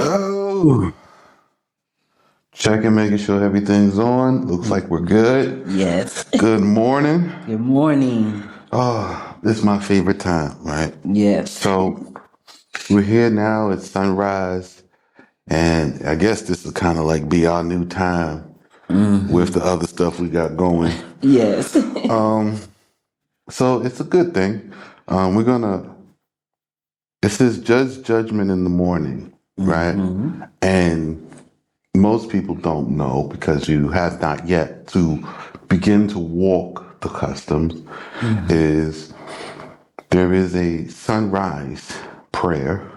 Oh, checking, making sure everything's on. Looks like we're good. Yes. Good morning. Good morning. Oh, this is my favorite time, right? Yes. So we're here now. It's sunrise, and I guess this will kind of like be our new time with the other stuff we got going. Yes. So it's a good thing. We're gonna. It says judge judgment in the morning, right? And most people don't know because you have not yet to begin to walk the customs. Is there is a sunrise prayer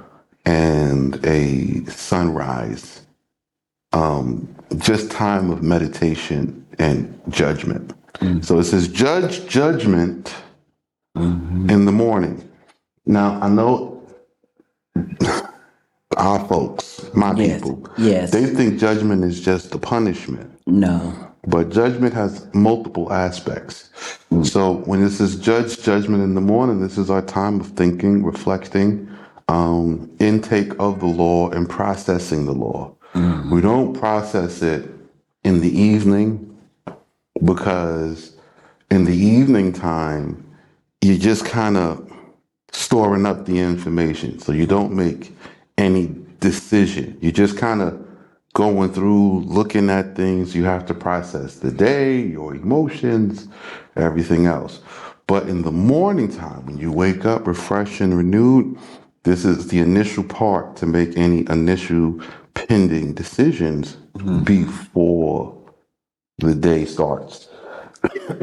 and a sunrise just time of meditation and judgment. So it says judge judgment in the morning. Now I know our folks, my Yes. people, Yes. they think judgment is just the punishment. No. But judgment has multiple aspects. So when it says judge judgment in the morning, this is our time of thinking, reflecting, intake of the law, and processing the law. We don't process it in the evening because in the evening time, you're just kind of storing up the information. So you don't make any decision. You just kind of going through, looking at things. You have to process the day, your emotions, everything else. But in the morning time, when you wake up refreshed and renewed, this is the initial part to make any initial pending decisions before the day starts.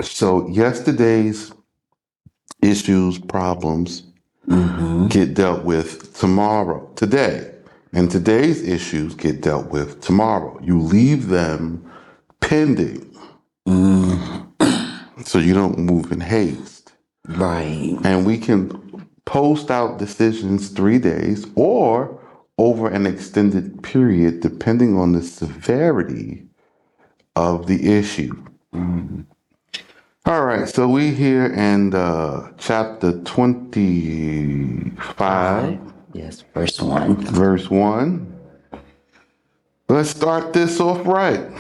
So yesterday's issues, problems get dealt with today. And today's issues get dealt with tomorrow. You leave them pending so you don't move in haste. Right. And we can post out decisions 3 days or over an extended period, depending on the severity of the issue. All right, so we here in chapter 25. Yes. Verse 1. Verse 1. Let's start this off right.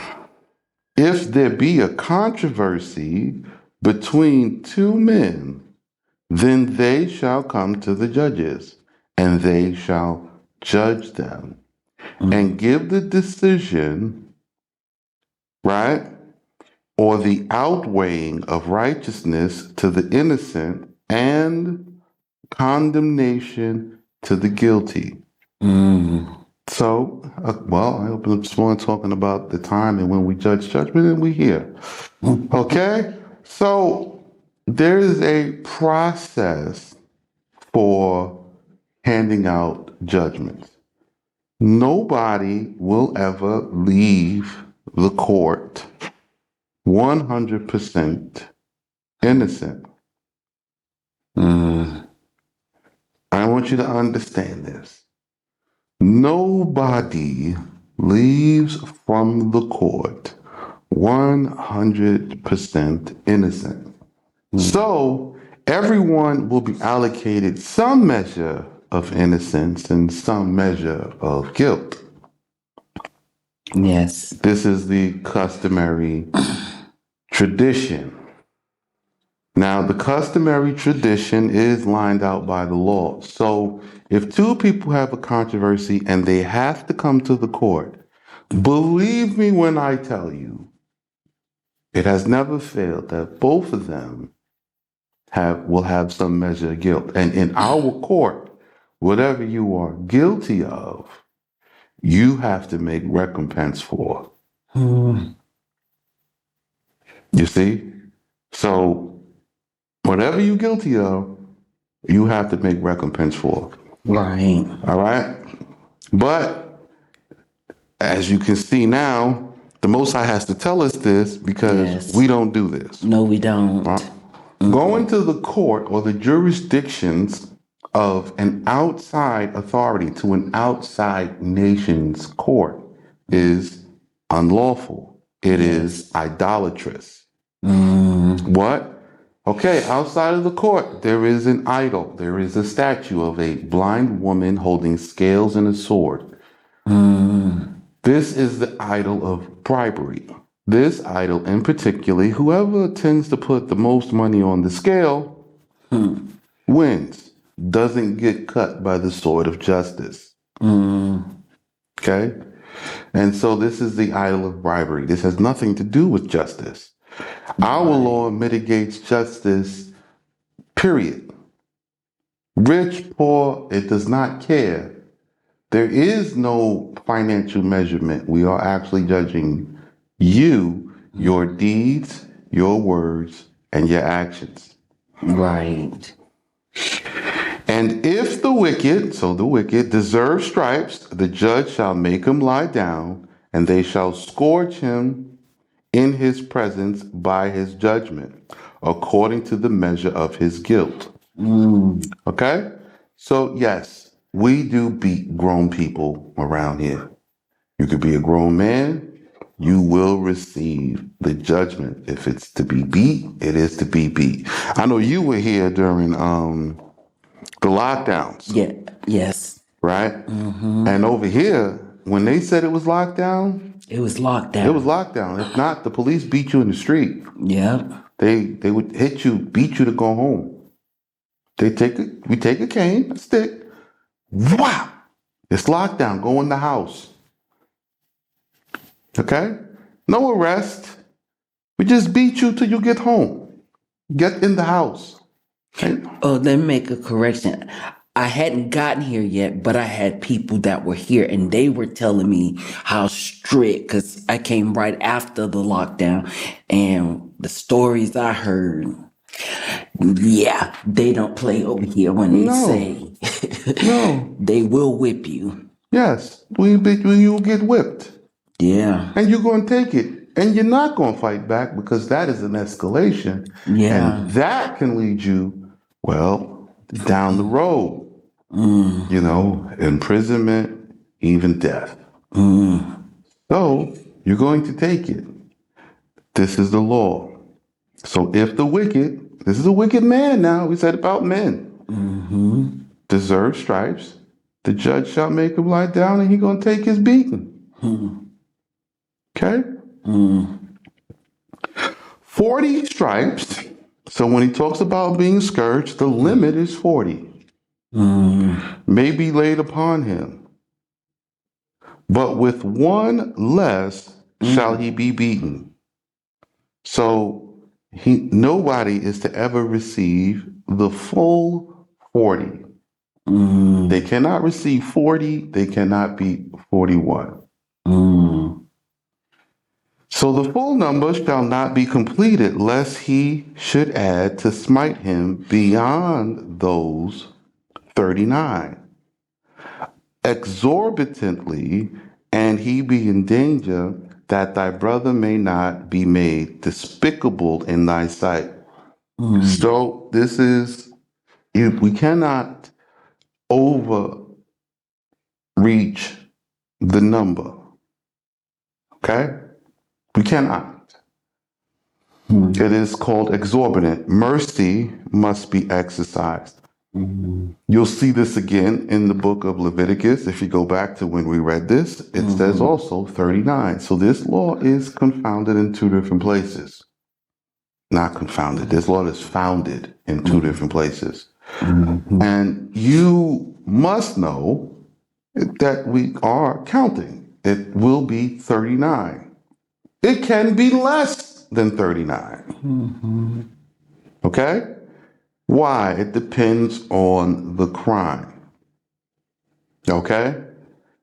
If there be a controversy between two men, then they shall come to the judges, and they shall judge them and give the decision, right? Or the outweighing of righteousness to the innocent and condemnation to the guilty. So, I opened up this morning talking about the time and when we judge judgment and we hear. Okay? So, there is a process for handing out judgments. Nobody will ever leave the court 100% innocent. I want you to understand this. Nobody leaves from the court 100% innocent. So everyone will be allocated some measure of innocence and some measure of guilt. Yes. This is the customary tradition. Now, the customary tradition is lined out by the law. So if two people have a controversy and they have to come to the court, believe me when I tell you, it has never failed that both of them will have some measure of guilt. And in our court, whatever you are guilty of, you have to make recompense for. You see? So whatever you're guilty of, you have to make recompense for. Right. All right? But as you can see now, the Most High has to tell us this because we don't do this. No, we don't. Going to the court or the jurisdictions of an outside authority to an outside nation's court is unlawful. It is idolatrous. What? Okay, outside of the court, there is an idol. There is a statue of a blind woman holding scales and a sword. This is the idol of bribery. This idol, in particular, whoever tends to put the most money on the scale wins, doesn't get cut by the sword of justice. Okay? And so this is the idol of bribery. This has nothing to do with justice. Our law mitigates justice, period. Rich, poor, it does not care. There is no financial measurement. We are actually judging you, your deeds, your words, and your actions. Right. And if the wicked, so the wicked, deserve stripes, the judge shall make him lie down, and they shall scourge him in his presence by his judgment, according to the measure of his guilt. Okay? So, yes, we do beat grown people around here. You could be a grown man, you will receive the judgment. If it's to be beat, it is to be beat. I know you were here during the lockdowns, Yeah. Yes. right? And over here, when they said it was lockdown, It was locked it was down. lockdown. If not, the police beat you in the street. Yep. They would hit you, beat you to go home. We take a cane, a stick, wow, it's lockdown. Go in the house. Okay? No arrest. We just beat you till you get home. Get in the house. Okay? Oh, let me make a correction. I hadn't gotten here yet, but I had people that were here and they were telling me how strict, because I came right after the lockdown, and the stories I heard, yeah, they don't play over here when they No. say No. they will whip you. Yes. When you get whipped. Yeah. And you're going to take it. And you're not going to fight back because that is an escalation. Yeah. And that can lead you, well, down the road. You know, imprisonment, even death. So you're going to take it. This is the law. So if the wicked, this is a wicked man now, we said about men, deserve stripes, the judge shall make him lie down and he's going to take his beating. Okay? 40 stripes. So when he talks about being scourged, the limit is 40. May be laid upon him. But with one less shall he be beaten. So nobody is to ever receive the full 40. They cannot receive 40. They cannot be 41. So the full number shall not be completed, lest he should add to smite him beyond those 39. Exorbitantly, and he be in danger that thy brother may not be made despicable in thy sight. So this is, we cannot overreach the number. Okay? We cannot. It is called exorbitant. Mercy must be exercised. You'll see this again in the book of Leviticus. If you go back to when we read this, it says also 39. So this law is confounded in two different places. Not confounded. This law is founded in two different places. And you must know that we are counting. It will be 39. It can be less than 39. Okay? Why? It depends on the crime. Okay?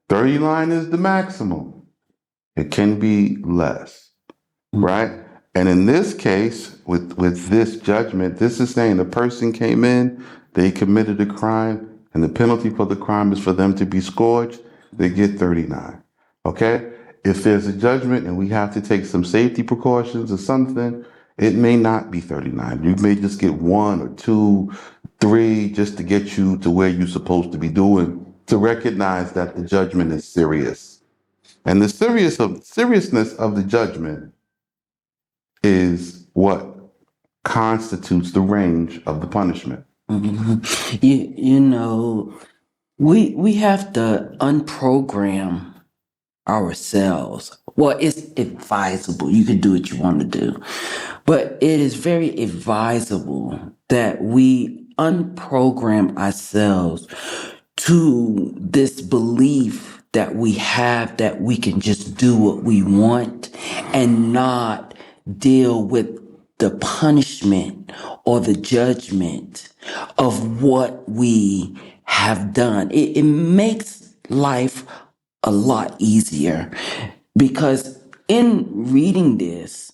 39 is the maximum. It can be less. Right? And in this case, with this judgment, this is saying the person came in, they committed a crime, and the penalty for the crime is for them to be scourged, they get 39. Okay? If there's a judgment and we have to take some safety precautions or something, it may not be 39. You may just get 1 or 2, 3, just to get you to where you're supposed to be doing, to recognize that the judgment is serious. And the seriousness of the judgment is what constitutes the range of the punishment. You know, we have to unprogram ourselves. Well, it's advisable. You can do what you want to do. But it is very advisable that we unprogram ourselves to this belief that we have that we can just do what we want and not deal with the punishment or the judgment of what we have done. It makes life a lot easier because in reading this,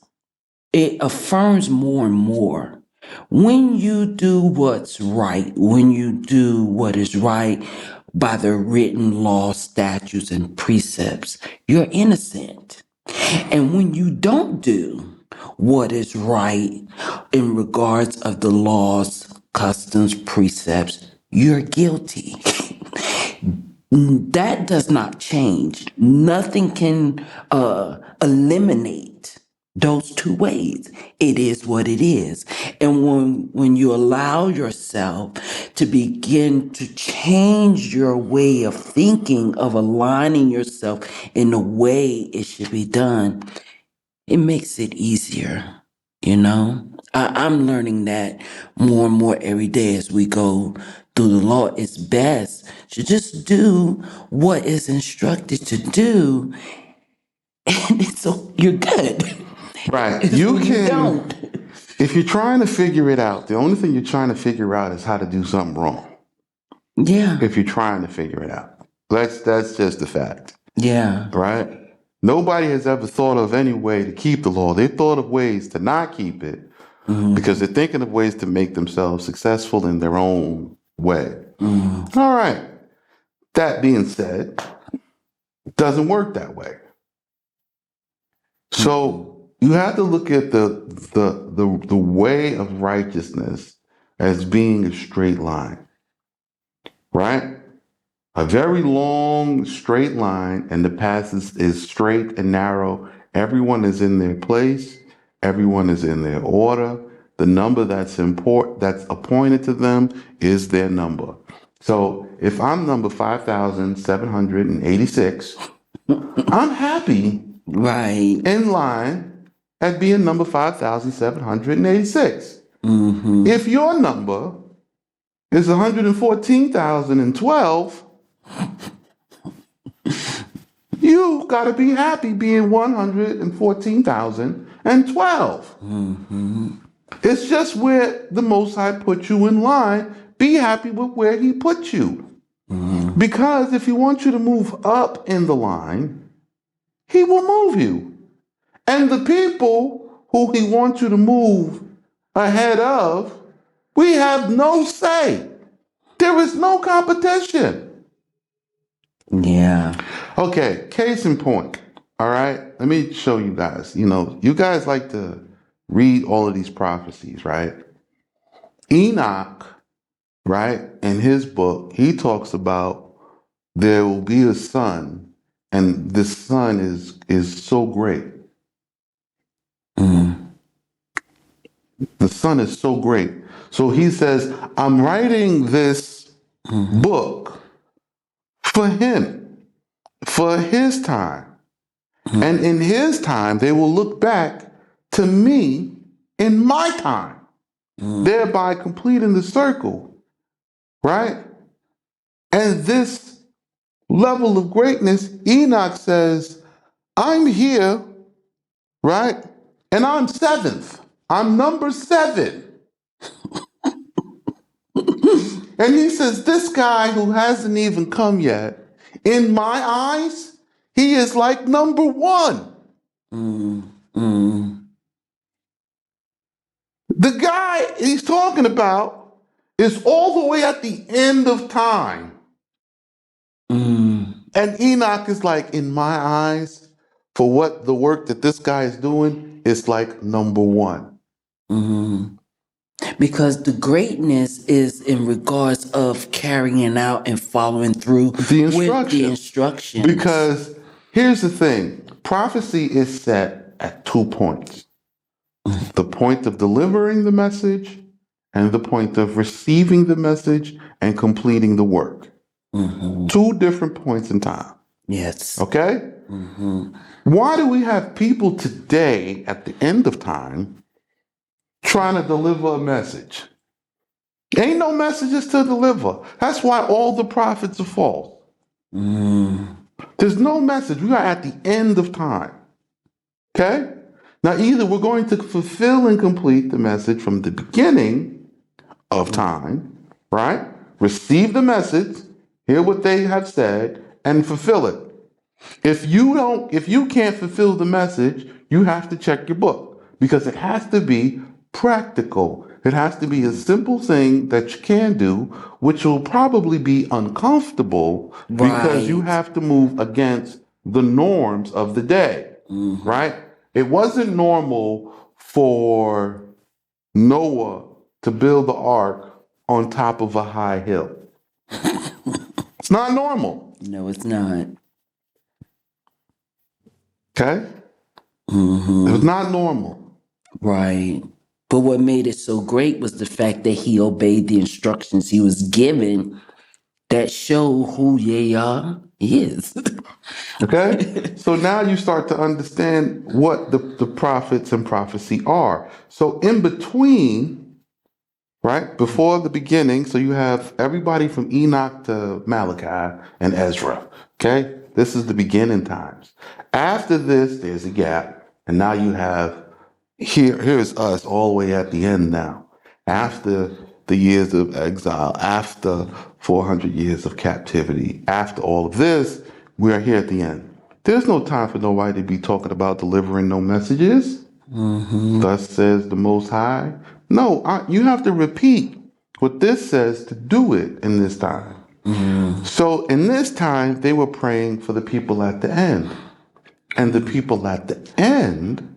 it affirms more and more. When you do what's right, when you do what is right by the written law, statutes, and precepts, you're innocent. And when you don't do what is right in regards of the laws, customs, precepts, you're guilty. That does not change. Nothing can eliminate those two ways. It is what it is. And when you allow yourself to begin to change your way of thinking, of aligning yourself in the way it should be done, it makes it easier, you know? I'm learning that more and more every day as we go through the law. It's best to just do what is instructed to do, and you're good. Right. It's You when you can, don't. if you're trying to figure it out, the only thing you're trying to figure out is how to do something wrong. Yeah. If you're trying to figure it out, that's just the fact, Yeah. right? Nobody has ever thought of any way to keep the law. They thought of ways to not keep it because they're thinking of ways to make themselves successful in their own way. All right. That being said, it doesn't work that way. So you have to look at the way of righteousness as being a straight line, right? A very long straight line, and the path is straight and narrow. Everyone is in their place. Everyone is in their order. The number that's appointed to them is their number. So if I'm number 5,786, I'm happy Right. in line at being number 5,786. If your number is 114,012, you got to be happy being 114,012. It's just where the Most High put you in line. Be happy with where He put you. Because if He wants you to move up in the line, He will move you. And the people who He wants you to move ahead of, we have no say. There is no competition. Yeah. Okay, case in point. All right, let me show you guys. You guys like to read all of these prophecies, right? Enoch, right, in his book, he talks about there will be a son, and this son is so great. The son is so great. So he says, I'm writing this book for him, for his time. And in his time, they will look back to me in my time, thereby completing the circle, right? And this level of greatness, Enoch says, I'm here, right? And I'm seventh. I'm number 7. And he says, this guy who hasn't even come yet, in my eyes, he is like number 1. The guy he's talking about is all the way at the end of time. And Enoch is like, in my eyes, for what the work that this guy is doing, it's like number 1. Because the greatness is in regards of carrying out and following through with the instructions. Because here's the thing, prophecy is set at 2 points. The point of delivering the message and the point of receiving the message and completing the work. 2 different points in time. Yes. Okay? Why do we have people today at the end of time trying to deliver a message? Ain't no messages to deliver. That's why all the prophets are false. There's no message. We are at the end of time. Okay? Now, either we're going to fulfill and complete the message from the beginning of time, right? Receive the message, hear what they have said, and fulfill it. If you can't fulfill the message, you have to check your book because it has to be practical. It has to be a simple thing that you can do, which will probably be uncomfortable because you Right. have to move against the norms of the day, right? It wasn't normal for Noah to build the ark on top of a high hill. It's not normal, No, it's not. okay? It was not normal. Right. But what made it so great was the fact that he obeyed the instructions he was given that show who Yah is. Okay? So now you start to understand what the prophets and prophecy are. So in between, right, before the beginning, so you have everybody from Enoch to Malachi and Ezra. Okay? This is the beginning times. After this, there's a gap, and now you have here's us all the way at the end now. After the years of exile, after 400 years of captivity, after all of this, we are here at the end. There's no time for nobody to be talking about delivering no messages. Thus says the Most High. No, you have to repeat what this says to do it in this time. So in this time, they were praying for the people at the end. And the people at the end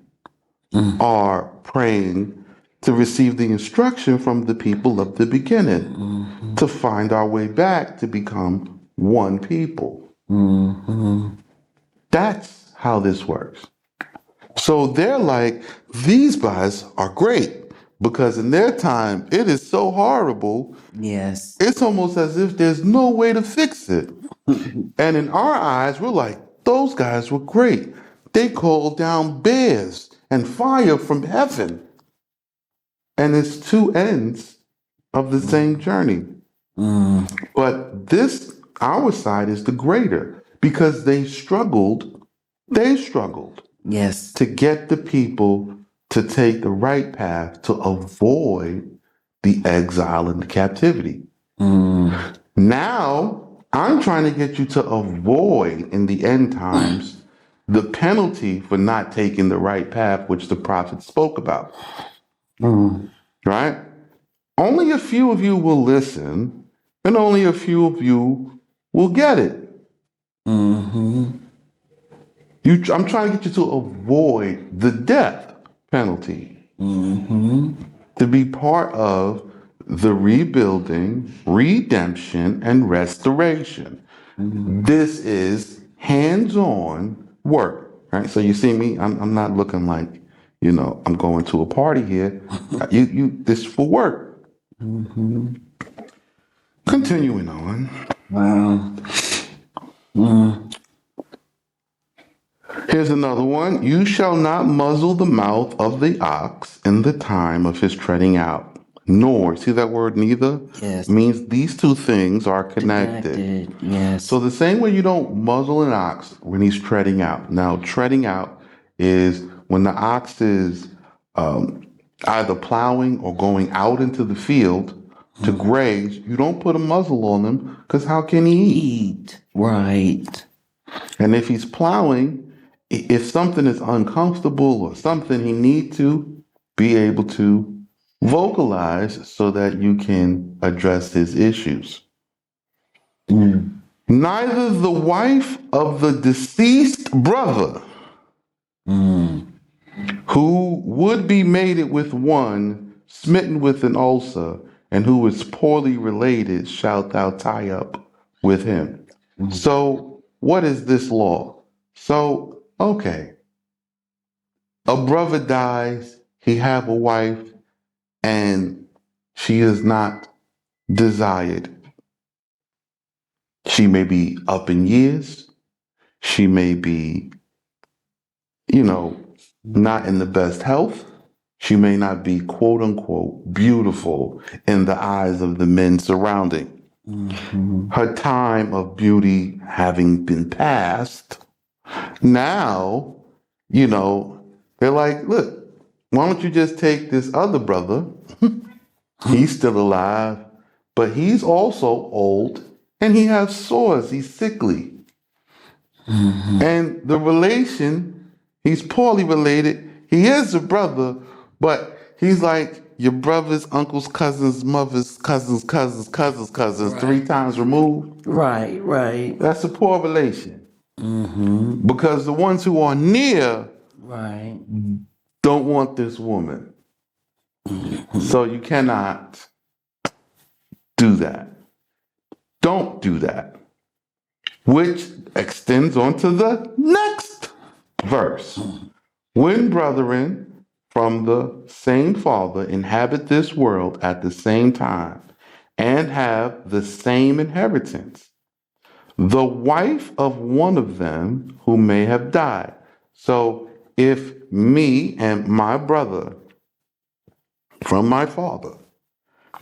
are praying to receive the instruction from the people of the beginning to find our way back to become one people. That's how this works. So they're like, these guys are great because in their time, it is so horrible. Yes. It's almost as if there's no way to fix it. And in our eyes, we're like, those guys were great. They called down bears and fire from heaven. And it's two ends of the same journey. But this, our side, is the greater because they struggled Yes. to get the people to take the right path to avoid the exile and the captivity. Now, I'm trying to get you to avoid in the end times the penalty for not taking the right path, which the prophet spoke about. Right? Only a few of you will listen, and only a few of you will get it. I'm trying to get you to avoid the death penalty, to be part of the rebuilding, redemption, and restoration. This is hands-on work, right? So you see me, I'm not looking like, I'm going to a party here. This for work. Continuing on. Wow. Here's another one. You shall not muzzle the mouth of the ox in the time of his treading out. Nor, see that word neither? Yes. Means these two things are connected. Yes. So the same way you don't muzzle an ox when he's treading out. Now, treading out is when the ox is either plowing or going out into the field to graze. You don't put a muzzle on him because how can he eat? Eat. Right. And if he's plowing, if something is uncomfortable or something, he needs to be able to vocalize so that you can address his issues. Neither the wife of the deceased brother who would be mated with one smitten with an ulcer and who is poorly related shalt thou tie up with him. So what is this law? So, okay, a brother dies, he have a wife, and she is not desired. She may be up in years. She may be, not in the best health. She may not be quote unquote beautiful in the eyes of the men surrounding. Her time of beauty having been passed, now, they're like, look, why don't you just take this other brother? He's still alive, but he's also old and he has sores. He's sickly. And the relation, he's poorly related. He is a brother, but he's like your brother's uncle's cousin's mother's cousin's 3 times removed. Right. That's a poor relation. Because the ones who are near Right. don't want this woman. So you cannot do that. Don't do that. Which extends on to the next verse. When brethren from the same father inhabit this world at the same time and have the same inheritance, the wife of one of them who may have died. So if me and my brother from my father,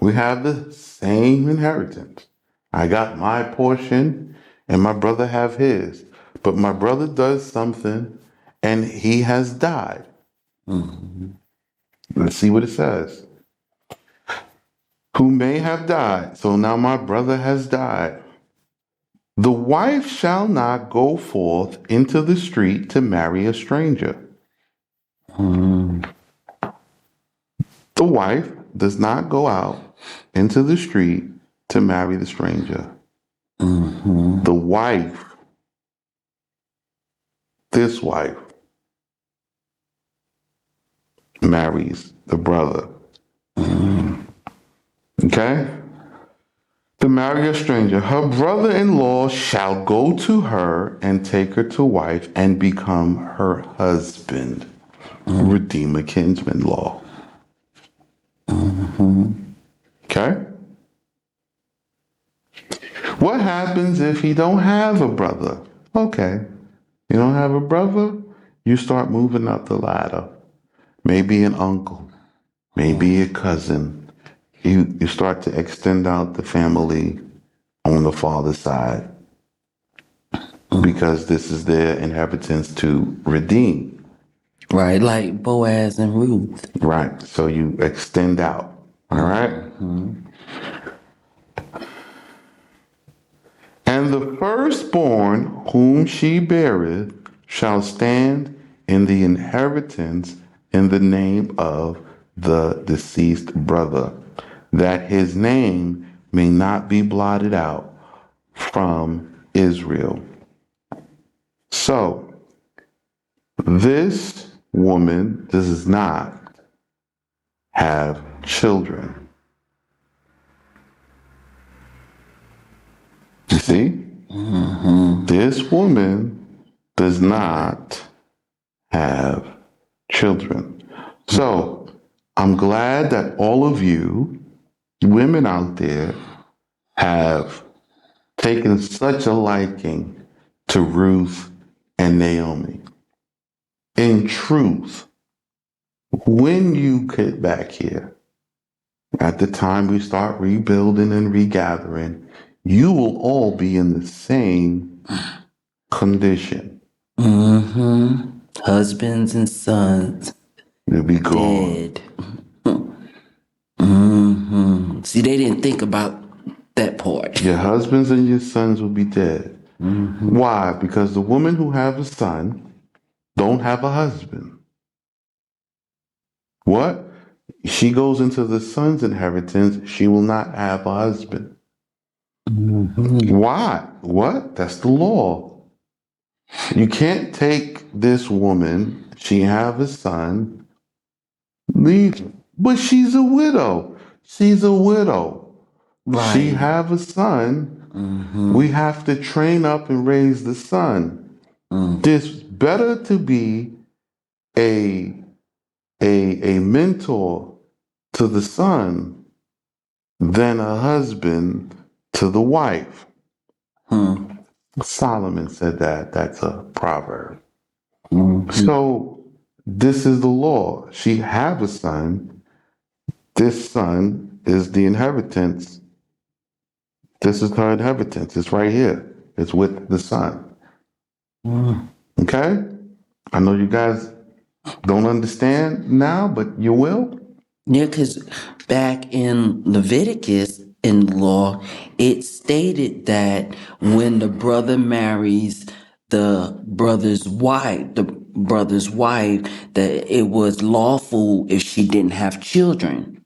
we have the same inheritance. I got my portion and my brother have his. But my brother does something and he has died. Let's see what it says. Who may have died. So now my brother has died. The wife shall not go forth into the street to marry a stranger. The wife does not go out into the street to marry the stranger. The wife, this wife, marries the brother. Okay? To marry a stranger. Her brother-in-law shall go to her and take her to wife and become her husband. Redeemer kinsman law. Okay? What happens if he don't have a brother? Okay. You don't have a brother? You start moving up the ladder. Maybe an uncle. Maybe a cousin. You start to extend out the family on the father's side because this is their inheritance to redeem. Right, like Boaz and Ruth. Right. So you extend out. All right. And the firstborn whom she beareth shall stand in the inheritance in the name of the deceased brother, that his name may not be blotted out from Israel. So, this woman does not have children. You see? This woman does not have children. So, I'm glad that all of you women out there have taken such a liking to Ruth and Naomi. In truth, when you get back here, at the time we start rebuilding and regathering, you will all be in the same condition. Husbands and sons You'll be gone. dead. See, they didn't think about that part. Your husbands and your sons will be dead. Why? Because the woman who have a son don't have a husband. What? She goes into the son's inheritance, she will not have a husband. Why? What? That's the law. You can't take this woman, she have a son, leave. But she's a widow. She's a widow. Right. She have a son. We have to train up and raise the son. It's better to be a mentor to the son than a husband to the wife. Solomon said that. That's a proverb. Mhm. So this is the law. She have a son. This son is the inheritance. This is her inheritance. It's right here. It's with the son. Mhm. Okay? I know you guys don't understand now, but you will. Yeah, because back in Leviticus in the law, it stated that when the brother marries the brother's wife, that it was lawful if she didn't have children.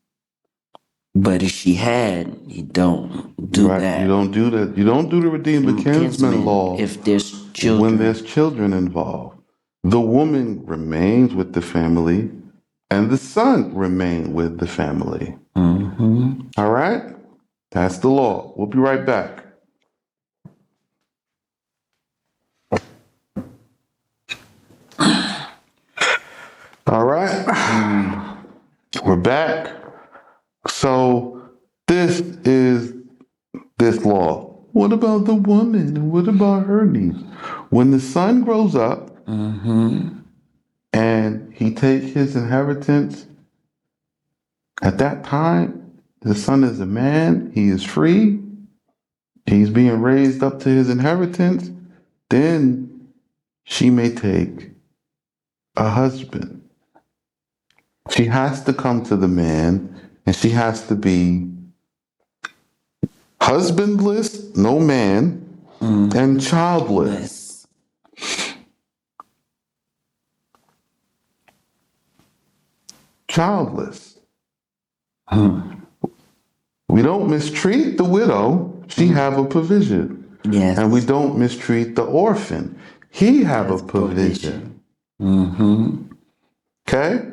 But if she had, you don't do Right. You that. don't do that. You don't do the Redeemer Kinsman Kinsman, law if there's when children. there's children involved. The woman remains with the family and the son remain with the family. Mm-hmm. All right? That's the law. We'll be right back. All right. We're back. So this is this law. What about the woman? What about her needs? When the son grows up Mm-hmm. and he takes his inheritance, at that time, the son is a man, he is free, he's being raised up to his inheritance, then she may take a husband. She has to come to the man and she has to be husbandless, no man, and childless. Less. Childless. Hmm. We don't mistreat the widow, she have a provision. Yes. And we don't mistreat the orphan, he have a That's provision. Mm-hmm. Okay?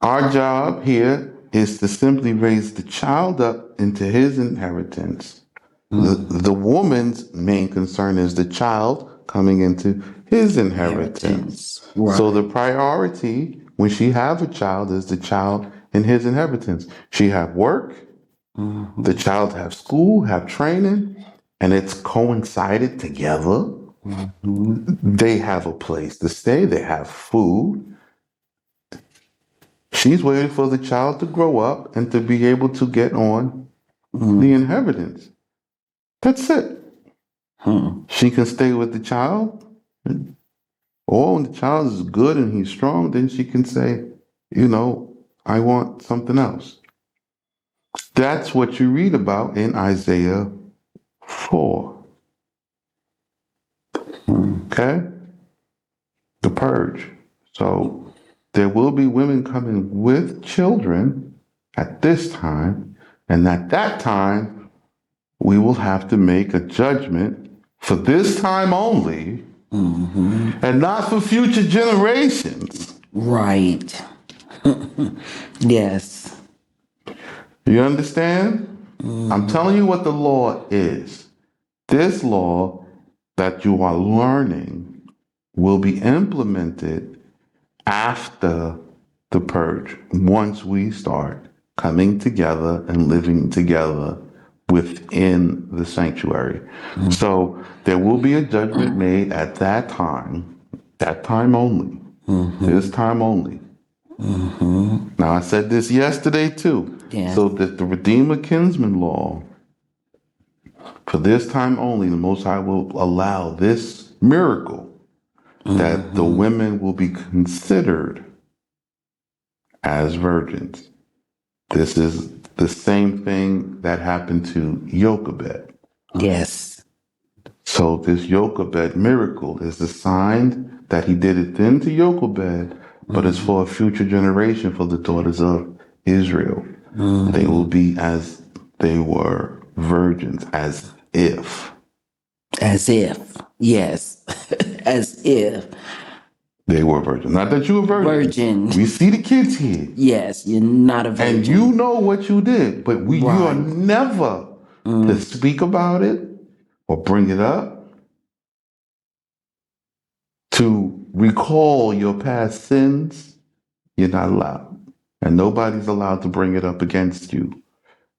Our job here is to simply raise the child up into his inheritance. The woman's main concern is the child coming into his inheritance. Inheritance. Right. So the priority when she have a child is the child in his inheritance. She have work, Mm-hmm. the child have school, have training, and it's coincided together. Mm-hmm. They have a place to stay, they have food. She's waiting for the child to grow up and to be able to get on the inheritance. That's it. Mm-hmm. She can stay with the child, or when the child is good and he's strong, then she can say, I want something else. That's what you read about in Isaiah 4. Okay? The purge. So there will be women coming with children at this time, and at that time, we will have to make a judgment for this time only Mm-hmm. and not for future generations. Right. Yes. You understand? I'm telling you what the law is. This law that you are learning will be implemented after the purge, once we start coming together and living together within the sanctuary. So there will be a judgment made at that time only, this time only. Now, I said this yesterday too. Yes. So that the Redeemer Kinsman law, for this time only, the Most High will allow this miracle that the women will be considered as virgins. This is the same thing that happened to Jochebed. Yes. So this Jochebed miracle is a sign that he did it then to Jochebed, but it's for a future generation for the daughters of Israel. They will be as they were virgins, as if As if. Yes. As if. they were virgins. Not that you were virgin. Virgin. We see the kids here. Yes, you're not a virgin. And you know what you did, but you are Right. never to speak about it or bring it up, to recall your past sins. You're not allowed. And nobody's allowed to bring it up against you.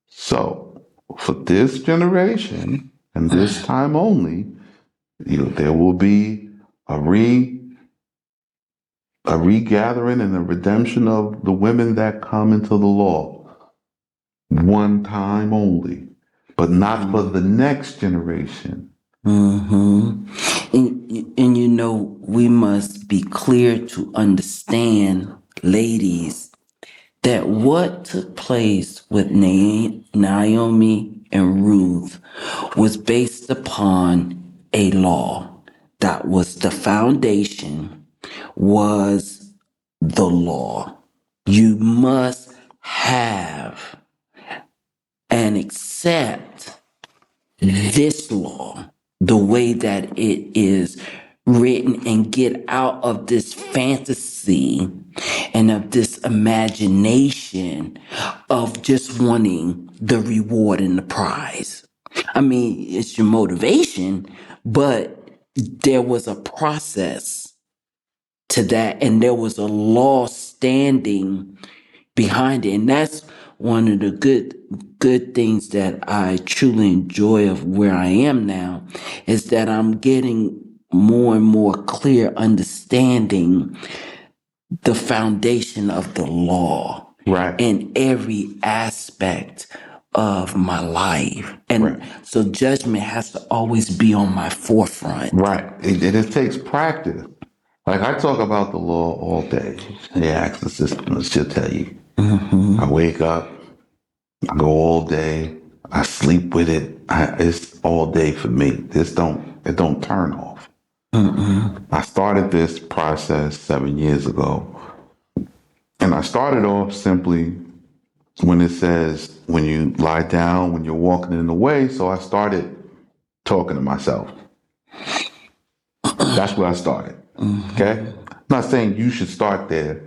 So, for this generation and this time only, There will be a regathering and a redemption of the women that come into the law one time only, but not for the next generation. Mm-hmm. And we must be clear to understand, ladies, that what took place with Naomi and Ruth was based upon a law. That was the foundation, was the law. You must have and accept this law the way that it is written and get out of this fantasy and of this imagination of just wanting the reward and the prize. I mean, it's your motivation, but there was a process to that, and there was a law standing behind it. And that's one of the good things that I truly enjoy of where I am now, is that I'm getting more and more clear understanding the foundation of the law Right. in every aspect of my life. And Right. so judgment has to always be on my forefront. Right. It takes practice. Like I talk about the law all day. You ask the sister, she'll tell you. Mm-hmm. I wake up, I go all day, I sleep with it. It's all day for me. It don't turn off. Mm-mm. I started this process 7 years ago. And I started off simply when it says when you lie down, when you're walking in the way. So I started talking to myself. That's where I started. Okay. I'm not saying you should start there,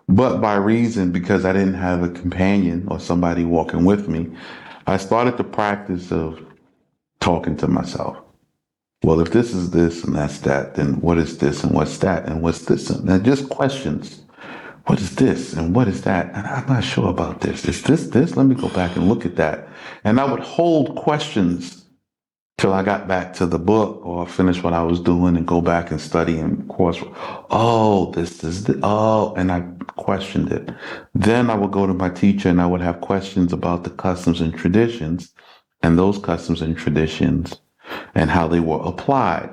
but by reason, because I didn't have a companion or somebody walking with me, I started the practice of talking to myself. Well, if this is this and that's that, then what is this and what's that and what's this? And just questions. What is this and what is that? And I'm not sure about this. Is this? Let me go back and look at that. And I would hold questions till I got back to the book or finish what I was doing and go back and study and course. Oh, this is the, oh, and I questioned it. Then I would go to my teacher and I would have questions about the customs and traditions and those customs and traditions and how they were applied,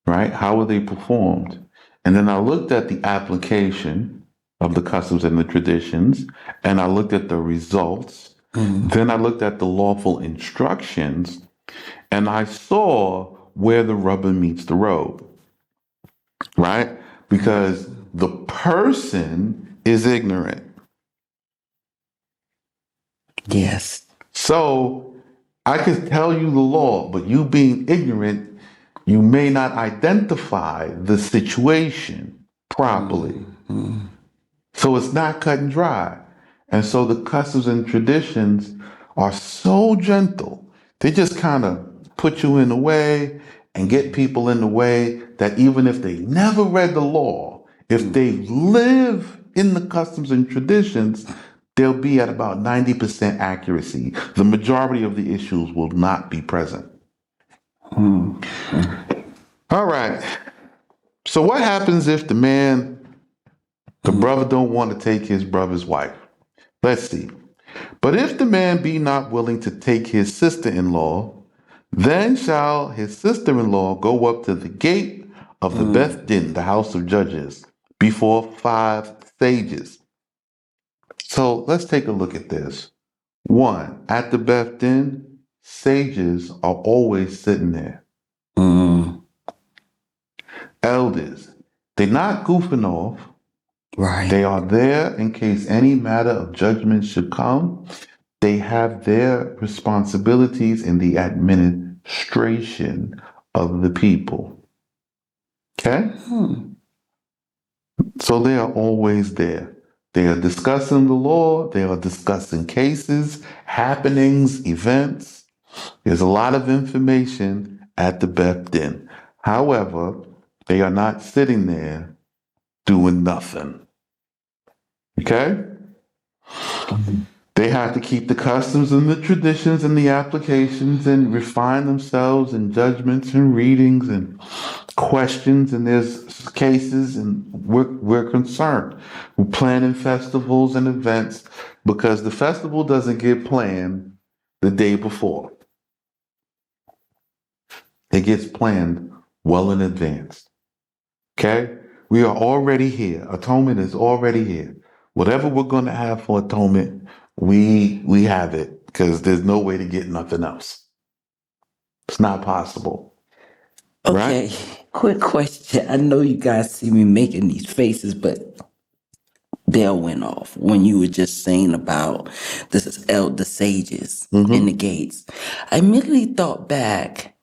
right? How were they performed? And then I looked at the application of the customs and the traditions, and I looked at the results. Mm-hmm. Then I looked at the lawful instructions, and I saw where the rubber meets the road, right? Because the person is ignorant. Yes. So I could tell you the law, but you being ignorant, you may not identify the situation properly. Mm-hmm. So it's not cut and dry. And so the customs and traditions are so gentle. They just kind of put you in the way and get people in the way that even if they never read the law, if they live in the customs and traditions, they'll be at about 90% accuracy. The majority of the issues will not be present. Mm-hmm. All right. So what happens if the brother don't want to take his brother's wife? Let's see. But if the man be not willing to take his sister-in-law, then shall his sister-in-law go up to the gate of the Beth Din, the house of judges, before 5 sages. So let's take a look at this. One, at the Beth Din, sages are always sitting there. Mm-hmm. Elders, they're not goofing off. Right. They are there in case any matter of judgment should come. They have their responsibilities in the administration of the people. Okay? So they are always there. They are discussing the law, they are discussing cases, happenings, events. There's a lot of information at the Beth Din. However, they are not sitting there doing nothing. Okay? They have to keep the customs and the traditions and the applications and refine themselves in judgments and readings and questions. And there's cases, and we're concerned. We're planning festivals and events because the festival doesn't get planned the day before. It gets planned well in advance. Okay? We are already here. Atonement is already here. Whatever we're going to have for atonement, we have it because there's no way to get nothing else. It's not possible. Okay, Right? quick question. I know you guys see me making these faces, but bell went off when you were just saying about the sages in the Mm-hmm. gates. I immediately thought back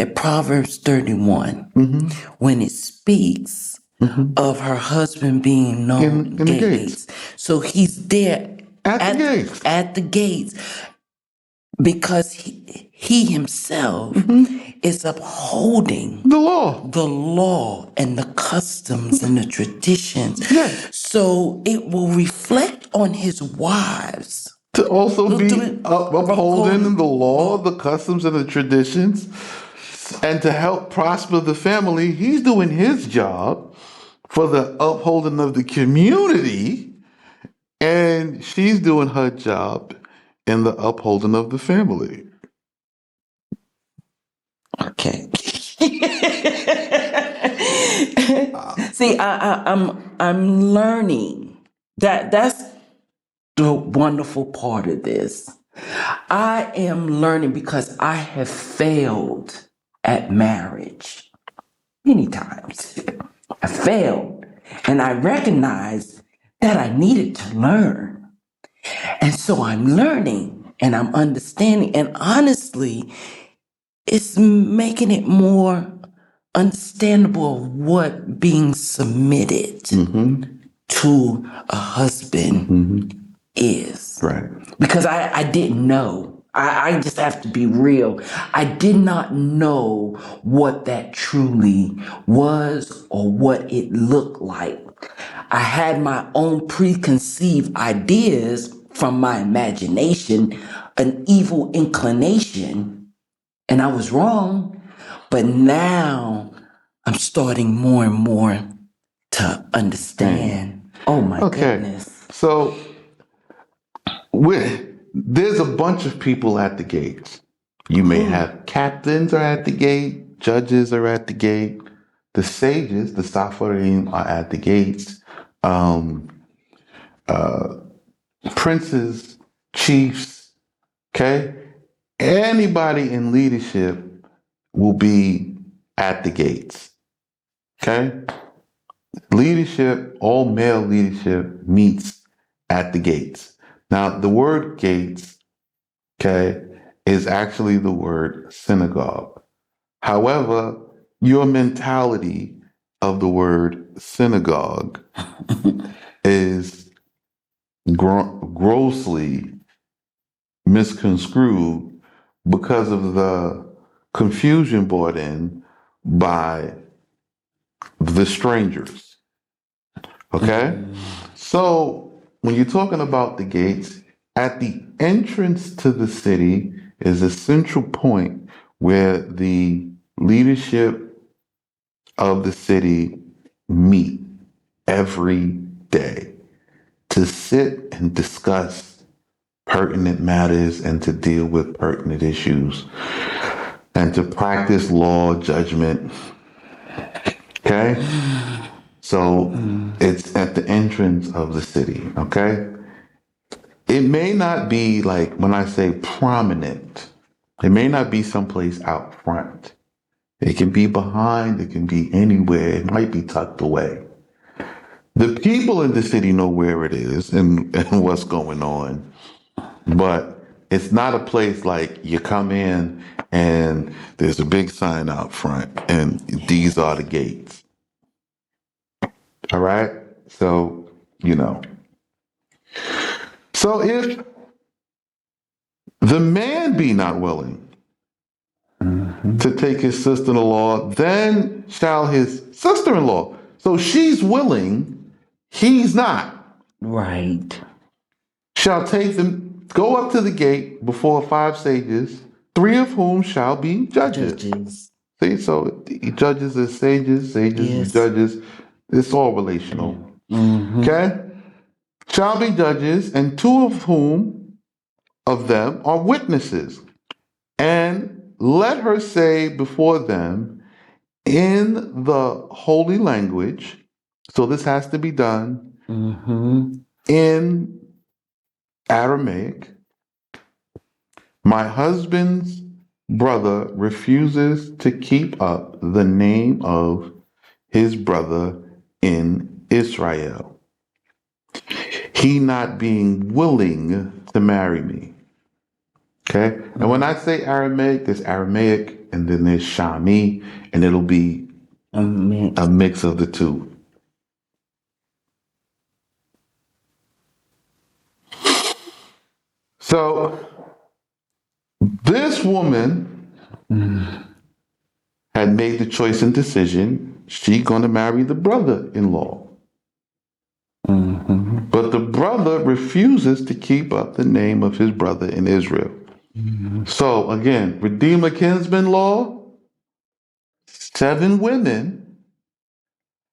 at Proverbs 31 Mm-hmm. when it speaks Mm-hmm. of her husband being known In the gates. gates. So he's there At the gates. at the gates because he himself Mm-hmm. is upholding The law. the law and the customs and the traditions. Yes. So it will reflect on his wives. To also be upholding the law, Well, the customs, and the traditions, and to help prosper the family. He's doing his job for the upholding of the community, and she's doing her job in the upholding of the family. okay. See, I'm learning that's the wonderful part of this. I am learning because I have failed at marriage many times. I failed, and I recognized that I needed to learn. And so I'm learning and I'm understanding. And honestly, it's making it more understandable of what being submitted Mm-hmm. to a husband Mm-hmm. is. Right. Because I didn't know. I just have to be real. I did not know what that truly was or what it looked like. I had my own preconceived ideas from my imagination, an evil inclination, and I was wrong. But now I'm starting more and more to understand. Oh my Okay. goodness. So there's a bunch of people at the gates. You may have captains are at the gate, judges are at the gate, the sages, the Safarim are at the gates, um, princes, chiefs, okay? Anybody in leadership will be at the gates, okay? Leadership, all male leadership meets at the gates. Now, the word gates, okay, is actually the word synagogue. However, your mentality of the word synagogue is grossly misconstrued because of the confusion brought in by the strangers. Okay? So when you're talking about the gates, at the entrance to the city is a central point where the leadership of the city meet every day to sit and discuss pertinent matters and to deal with pertinent issues and to practice law, judgment. Okay? So it's at the entrance of the city. Okay? It may not be like when I say prominent, it may not be someplace out front. It can be behind, it can be anywhere, it might be tucked away. The people in the city know where it is and what's going on, but it's not a place like you come in and there's a big sign out front and these are the gates. All right? So, you know. So if the man be not willing to take his sister-in-law, then shall his sister-in-law. So she's willing, he's not. Right. shall take them, go up to the gate before 5 sages, 3 of whom shall be judges. Judges. See, so judges is sages, sages is Yes. judges. It's all relational. Okay? Shall be judges, and 2 of whom of them are witnesses. And let her say before them in the holy language. So this has to be done in Aramaic. My husband's brother refuses to keep up the name of his brother in Israel, he not being willing to marry me. Okay? And when I say Aramaic, there's Aramaic and then there's Shami, and it'll be a mix of the two. So this woman had made the choice and decision. She's going to marry the brother-in-law. But the brother refuses to keep up the name of his brother in Israel. So again, Redeemer Kinsman law, 7 women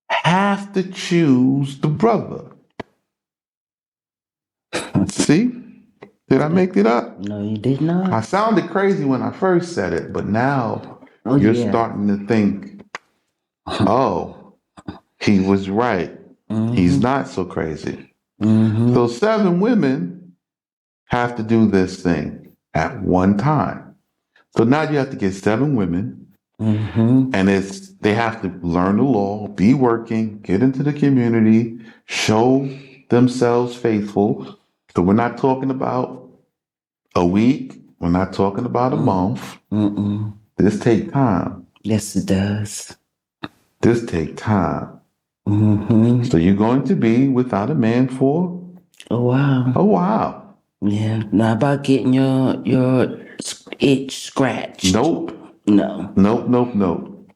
have to choose the brother. See? Did I make it up? No, you did not. I sounded crazy when I first said it, but now you're starting to think, oh, he was right. He's not so crazy. So 7 women have to do this thing at one time. So now you have to get 7 women, and they have to learn the law, be working, get into the community, show themselves faithful. So we're not talking about a week. We're not talking about a month. This take time. Yes, it does. This take time. So you're going to be without a man for a while. Yeah, not about getting your itch scratched. Nope. No. Nope.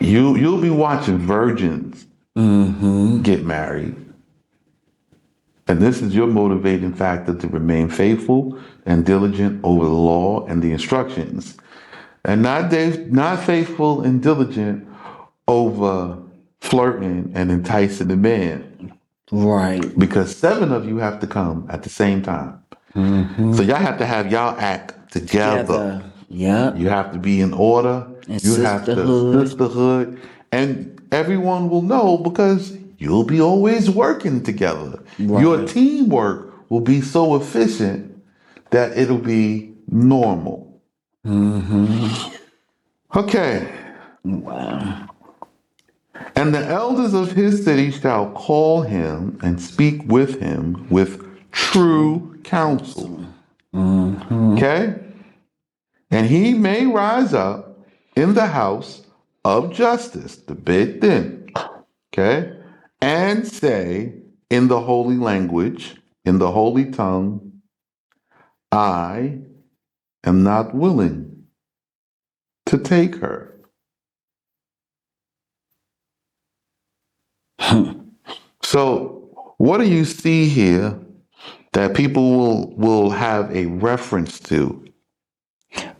You'll be watching virgins get married. And this is your motivating factor to remain faithful and diligent over the law and the instructions. And not faithful and diligent over flirting and enticing the man. Right. Because 7 of you have to come at the same time. So y'all have to have y'all act together. Yeah. You have to be in order. And you have to sisterhood. And everyone will know because you'll be always working together. Right. Your teamwork will be so efficient that it'll be normal. Okay. Wow. And the elders of his city shall call him and speak with him with true counsel. Okay? And he may rise up in the house of justice, the Beit Din, okay? And say in the holy language, in the holy tongue, I am not willing to take her. So what do you see here that people will have a reference to?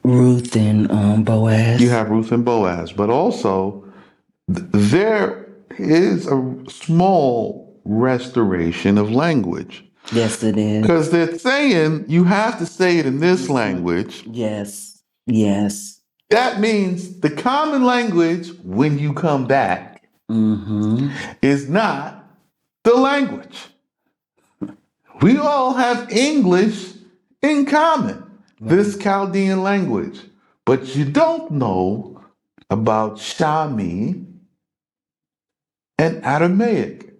Ruth and Boaz. You have Ruth and Boaz, but also there is a small restoration of language. Yes, it is. Because they're saying you have to say it in this language. Yes. That means the common language when you come back is not the language. We all have English in common, this Chaldean language, but you don't know about Shami and Aramaic,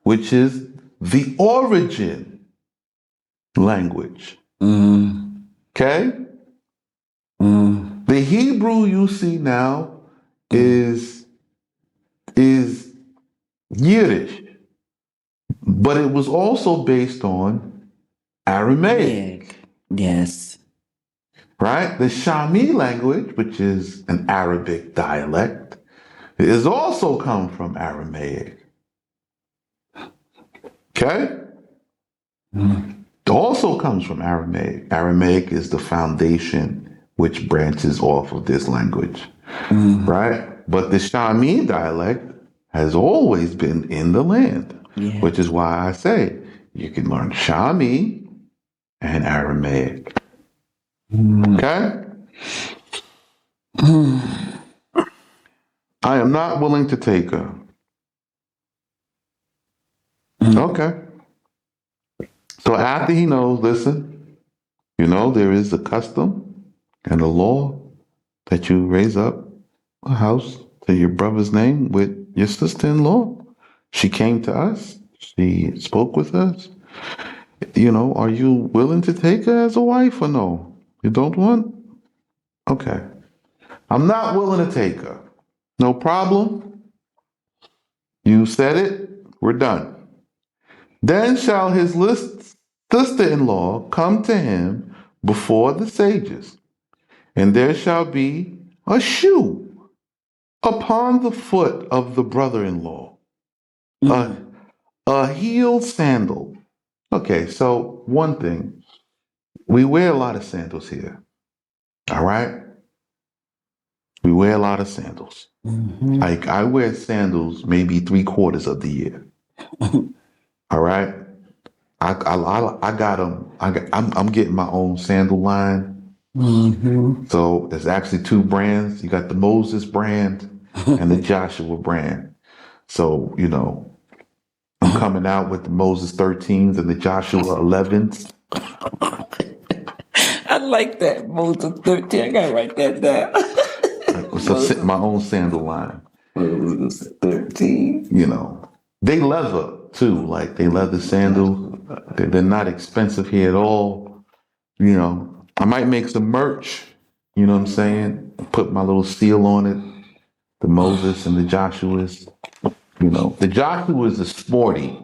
which is the origin language. Okay? The Hebrew you see now is Yiddish, but it was also based on Aramaic. Yes. Right? The Shami language, which is an Arabic dialect, is also come from Aramaic. Okay? Also comes from Aramaic. Aramaic is the foundation which branches off of this language, right? But the Shami dialect has always been in the land, Yeah. which is why I say you can learn Shami and Aramaic. Okay? I am not willing to take her. Okay. So after he knows, listen, there is a custom and a law that you raise up a house to your brother's name with your sister-in-law. She came to us. She spoke with us. Are you willing to take her as a wife or no? You don't want? Okay. I'm not willing to take her. No problem. You said it. We're done. Then shall his sister-in-law come to him before the sages, and there shall be a shoe upon the foot of the brother-in-law, a, a heeled sandal. Okay, so one thing, we wear a lot of sandals here. All right? We wear a lot of sandals. Like I wear sandals maybe 3/4 of the year. All right? I got them. I'm getting my own sandal line. So there's actually two brands. You got the Moses brand and the Joshua brand. So, I'm coming out with the Moses 13s and the Joshua 11s. I like that. Moses 13. I gotta write that down. So my own sandal line. Moses 13. They leather too. Like they leather sandals. They're not expensive here at all. I might make some merch. You know what I'm saying? Put my little seal on it. The Moses and the Joshuas. The Joshuas is sporty.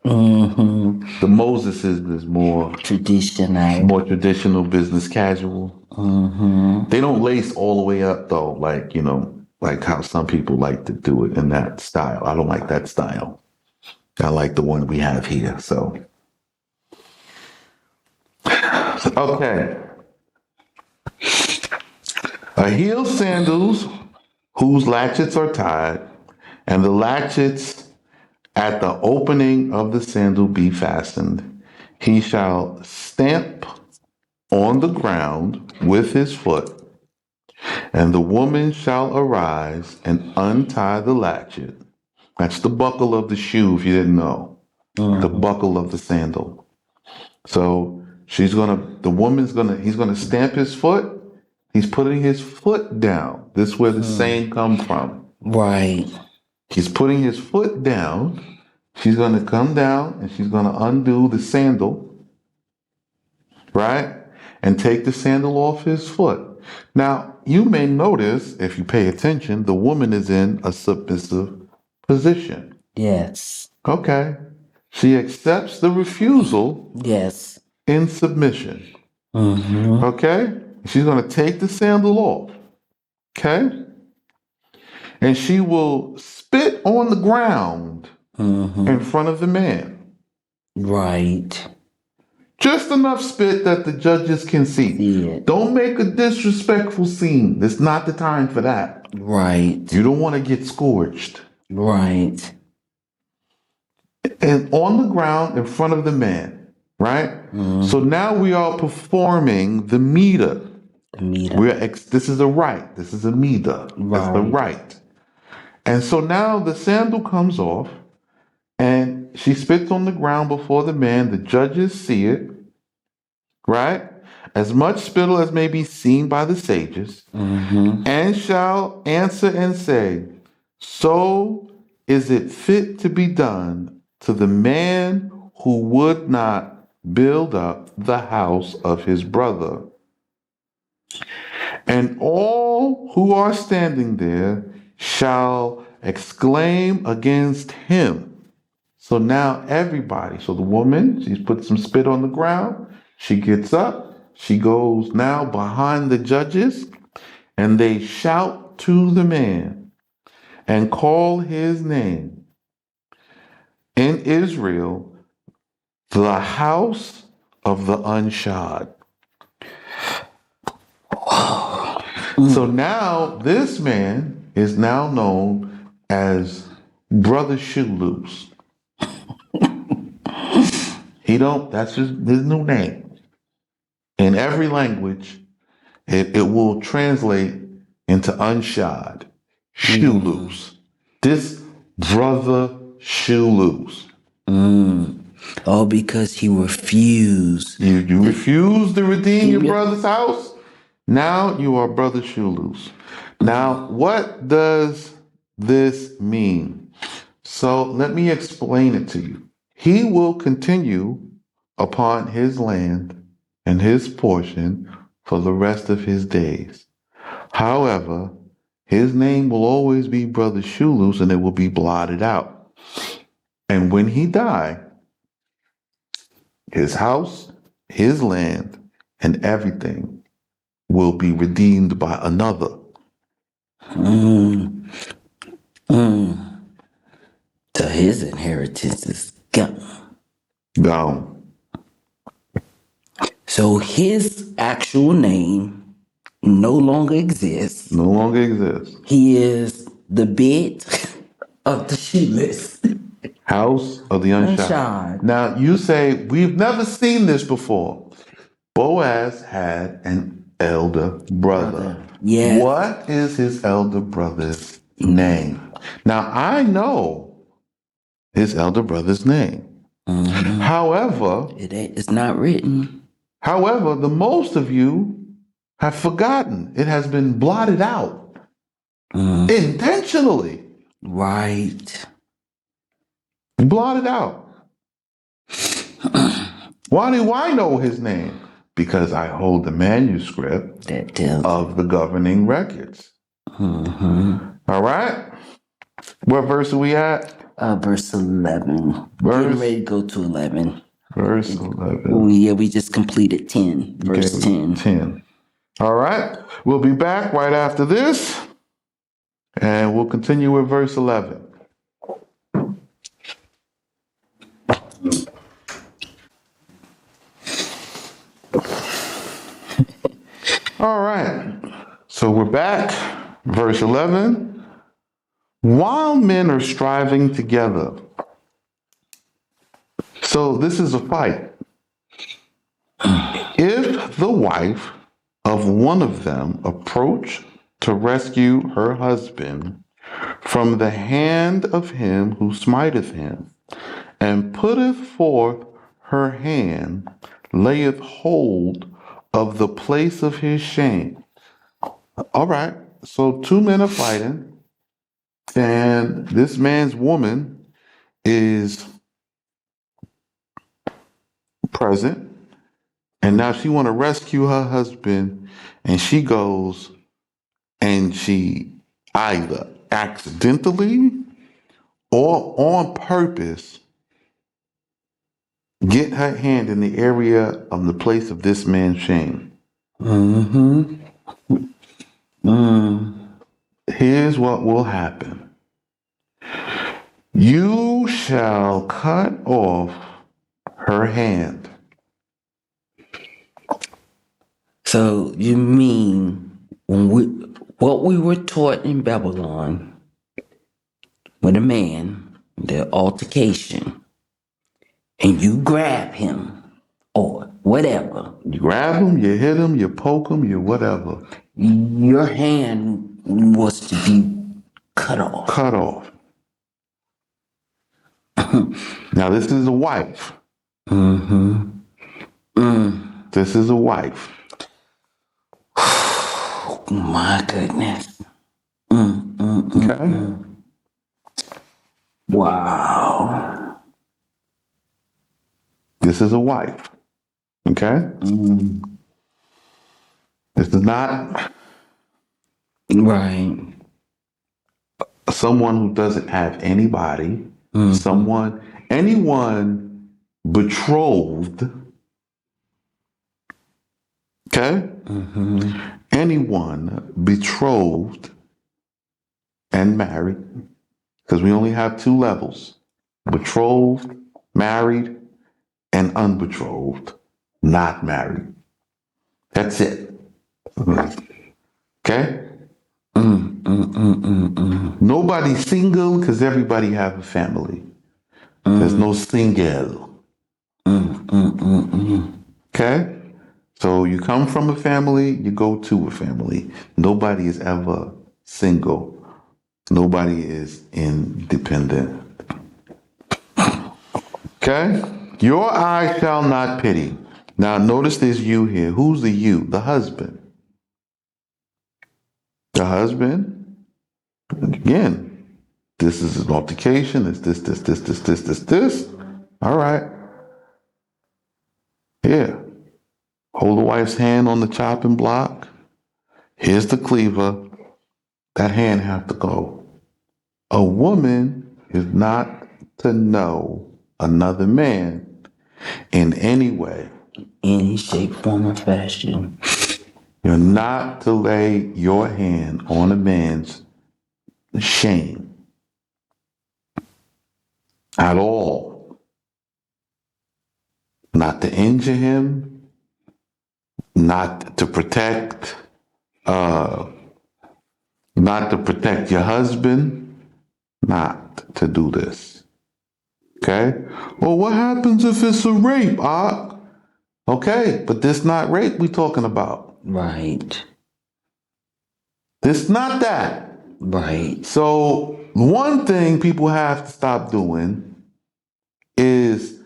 The Moses is more traditional, business casual. They don't lace all the way up though, like how some people like to do it in that style. I don't like that style. I like the one we have here. So, okay. A heel sandals whose latchets are tied, and the latchets at the opening of the sandal be fastened. He shall stamp on the ground with his foot, and the woman shall arise and untie the latchet. That's the buckle of the shoe, if you didn't know. The buckle of the sandal. So he's gonna stamp his foot. He's putting his foot down. This is where the saying comes from. Right. He's putting his foot down. She's gonna come down and she's gonna undo the sandal, right? And take the sandal off his foot. Now, you may notice, if you pay attention, the woman is in a submissive position. Yes. Okay. She accepts the refusal Yes. in submission. Okay? She's going to take the sandal off. Okay? And she will spit on the ground in front of the man. Right. Just enough spit that the judges can see. Don't make a disrespectful scene. It's not the time for that. Right. You don't want to get scorched. Right. And on the ground in front of the man, right? So now we are performing the meter. This is a rite. This is a meter. That's the rite. And so now the sandal comes off, and she spits on the ground before the man. The judges see it, right? As much spittle as may be seen by the sages, and shall answer and say, so is it fit to be done to the man who would not build up the house of his brother. And all who are standing there shall exclaim against him. So now everybody, so the woman, she's put some spit on the ground. She gets up. She goes now behind the judges, and they shout to the man and call his name. In Israel, the house of the unshod. So now this man is now known as Brother Shoe Loose. That's just his new name. In every language, it will translate into unshod, shoe loose. This Brother Shoe Loose. All because he refused. You refuse to redeem your brother's house? Now you are Brother Shoe Loose. Now, what does this mean? So let me explain it to you. He will continue upon his land and his portion for the rest of his days. However, his name will always be Brother Shoe Loose and it will be blotted out. And when he die, his house, his land, and everything will be redeemed by another. So his inheritance is gone. Gone. So his actual name no longer exists. No longer exists. He is the bit of the shoeless. House of the unshod. Unshod. Now you say, we've never seen this before. Boaz had an elder brother. Yes. What is his elder brother's name? Now I know his elder brother's name. However, It's not written. However, the most of you have forgotten. It has been blotted out intentionally. Right. Blotted out. Why do I know his name? Because I hold the manuscript That tells. of the governing records. All right? What verse are we at? Verse 11. Getting ready to go to 11. Verse 11. We just completed 10. Verse Okay, 10. 10. All right. We'll be back right after this. And we'll continue with verse 11. All right. So we're back. Verse 11. While men are striving together. So this is a fight. If the wife of one of them approach to rescue her husband from the hand of him who smiteth him, and putteth forth her hand, layeth hold of the place of his shame. All right, so two men are fighting, and this man's woman is present, and now she want to rescue her husband, and she goes and she either accidentally or on purpose get her hand in the area of the place of this man's shame. Here's what will happen. You shall cut off her hand. So you mean what we were taught in Babylon with a man, the altercation, and you grab him or whatever. You grab him, you hit him, you poke him, you whatever. Your hand was to be cut off. Cut off. Now this is a wife. This is a wife. My goodness. Okay. Wow. This is a wife. Okay? This is not Right. someone who doesn't have anybody, anyone betrothed. Okay? Anyone betrothed and married, because we only have two levels: betrothed, married, and unbetrothed, not married. That's it. Okay? Nobody's single because everybody have a family. There's no single. Okay? So you come from a family, you go to a family. Nobody is ever single. Nobody is independent. Okay? Your eye shall not pity. Now notice there's you here. Who's the you? The husband. The husband, again, this is an altercation. It's this. All right. Here. Hold the wife's hand on the chopping block. Here's the cleaver. That hand have to go. A woman is not to know another man in any way. Any shape, form, or fashion. You're not to lay your hand on a man's shame at all. Not to injure him, not to protect, not to protect your husband, not to do this. Okay? Well, what happens if it's a rape, Ak? Okay, but this not rape we talking about. Right. This not that. Right. So one thing people have to stop doing is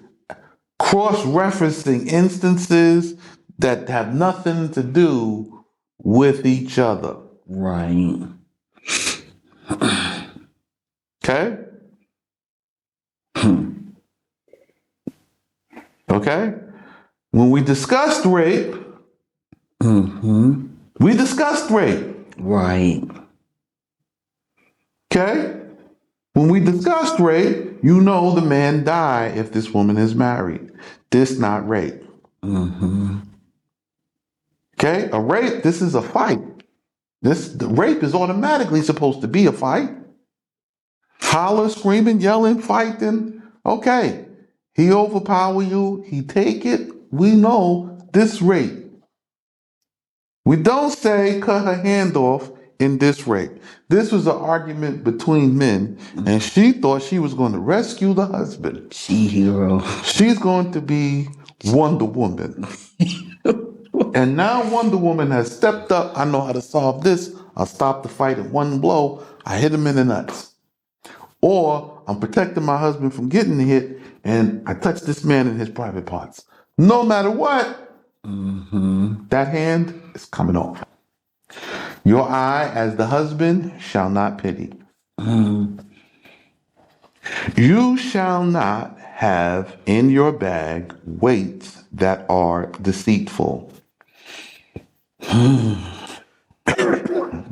cross-referencing instances that have nothing to do with each other. Right. Okay? Okay? When we discussed rape, we discussed rape. Right. Okay? When we discussed rape, you know the man died if this woman is married. This not rape. Okay? A rape, this is a fight. The rape is automatically supposed to be a fight. Holler, screaming, yelling, fighting. Okay. He overpower you. He take it. We know this rape. We don't say cut her hand off in this rape. This was an argument between men, and she thought she was going to rescue the husband. She hero. She's going to be Wonder Woman. And now Wonder Woman has stepped up. I know how to solve this. I'll stop the fight at one blow. I hit him in the nuts. Or I'm protecting my husband from getting hit, and I touch this man in his private parts. No matter what, that hand is coming off. Your eye, as the husband, shall not pity. You shall not have in your bag weights that are deceitful.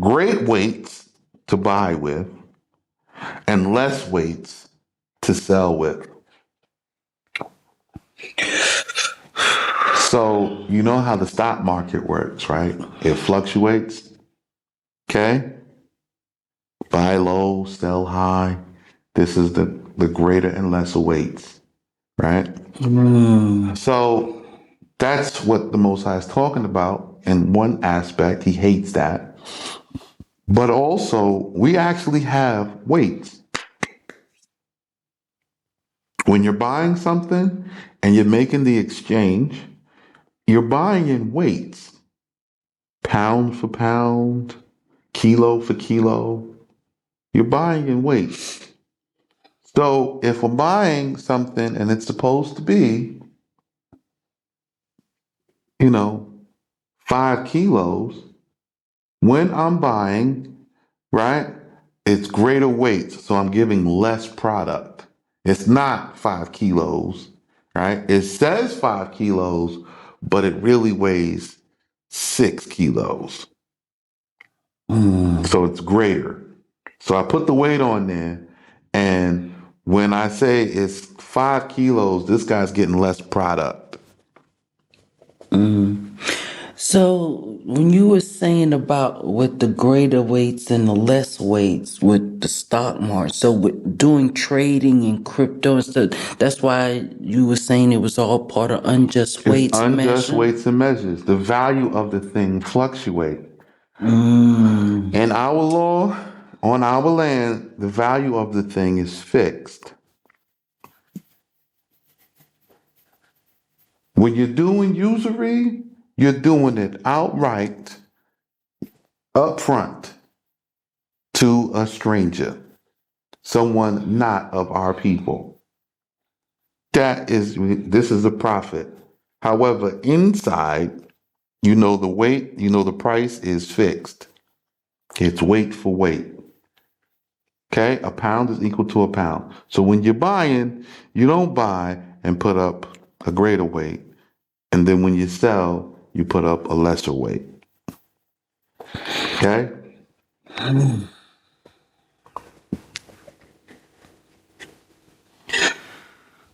Great weights to buy with, and less weights to sell with. So, you know how the stock market works, right? It fluctuates. Okay? Buy low, sell high. This is the greater and lesser weights, right? So, that's what the Most High is talking about. In one aspect, he hates that. But also, we actually have weights. When you're buying something and you're making the exchange, you're buying in weights. Pound for pound, kilo for kilo. You're buying in weights. So if we're buying something and it's supposed to be, 5 kilos, when I'm buying, right, it's greater weight. So I'm giving less product. It's not 5 kilos, right? It says 5 kilos, but it really weighs 6 kilos. So it's greater. So I put the weight on there, and when I say it's 5 kilos, this guy's getting less product. So when you were saying about with the greater weights and the less weights with the stock market, so with doing trading and crypto and stuff, that's why you were saying it was all part of unjust It's weights unjust measure. weights and measures. The value of the thing fluctuate. Mm, In our law, on our land, the value of the thing is fixed. When you're doing usury, you're doing it outright, up front, to a stranger, someone not of our people. This is a profit. However, inside, you know the weight, you know the price is fixed. It's weight for weight. Okay, a pound is equal to a pound. So when you're buying, you don't buy and put up a greater weight. And then when you sell, you put up a lesser weight. Okay?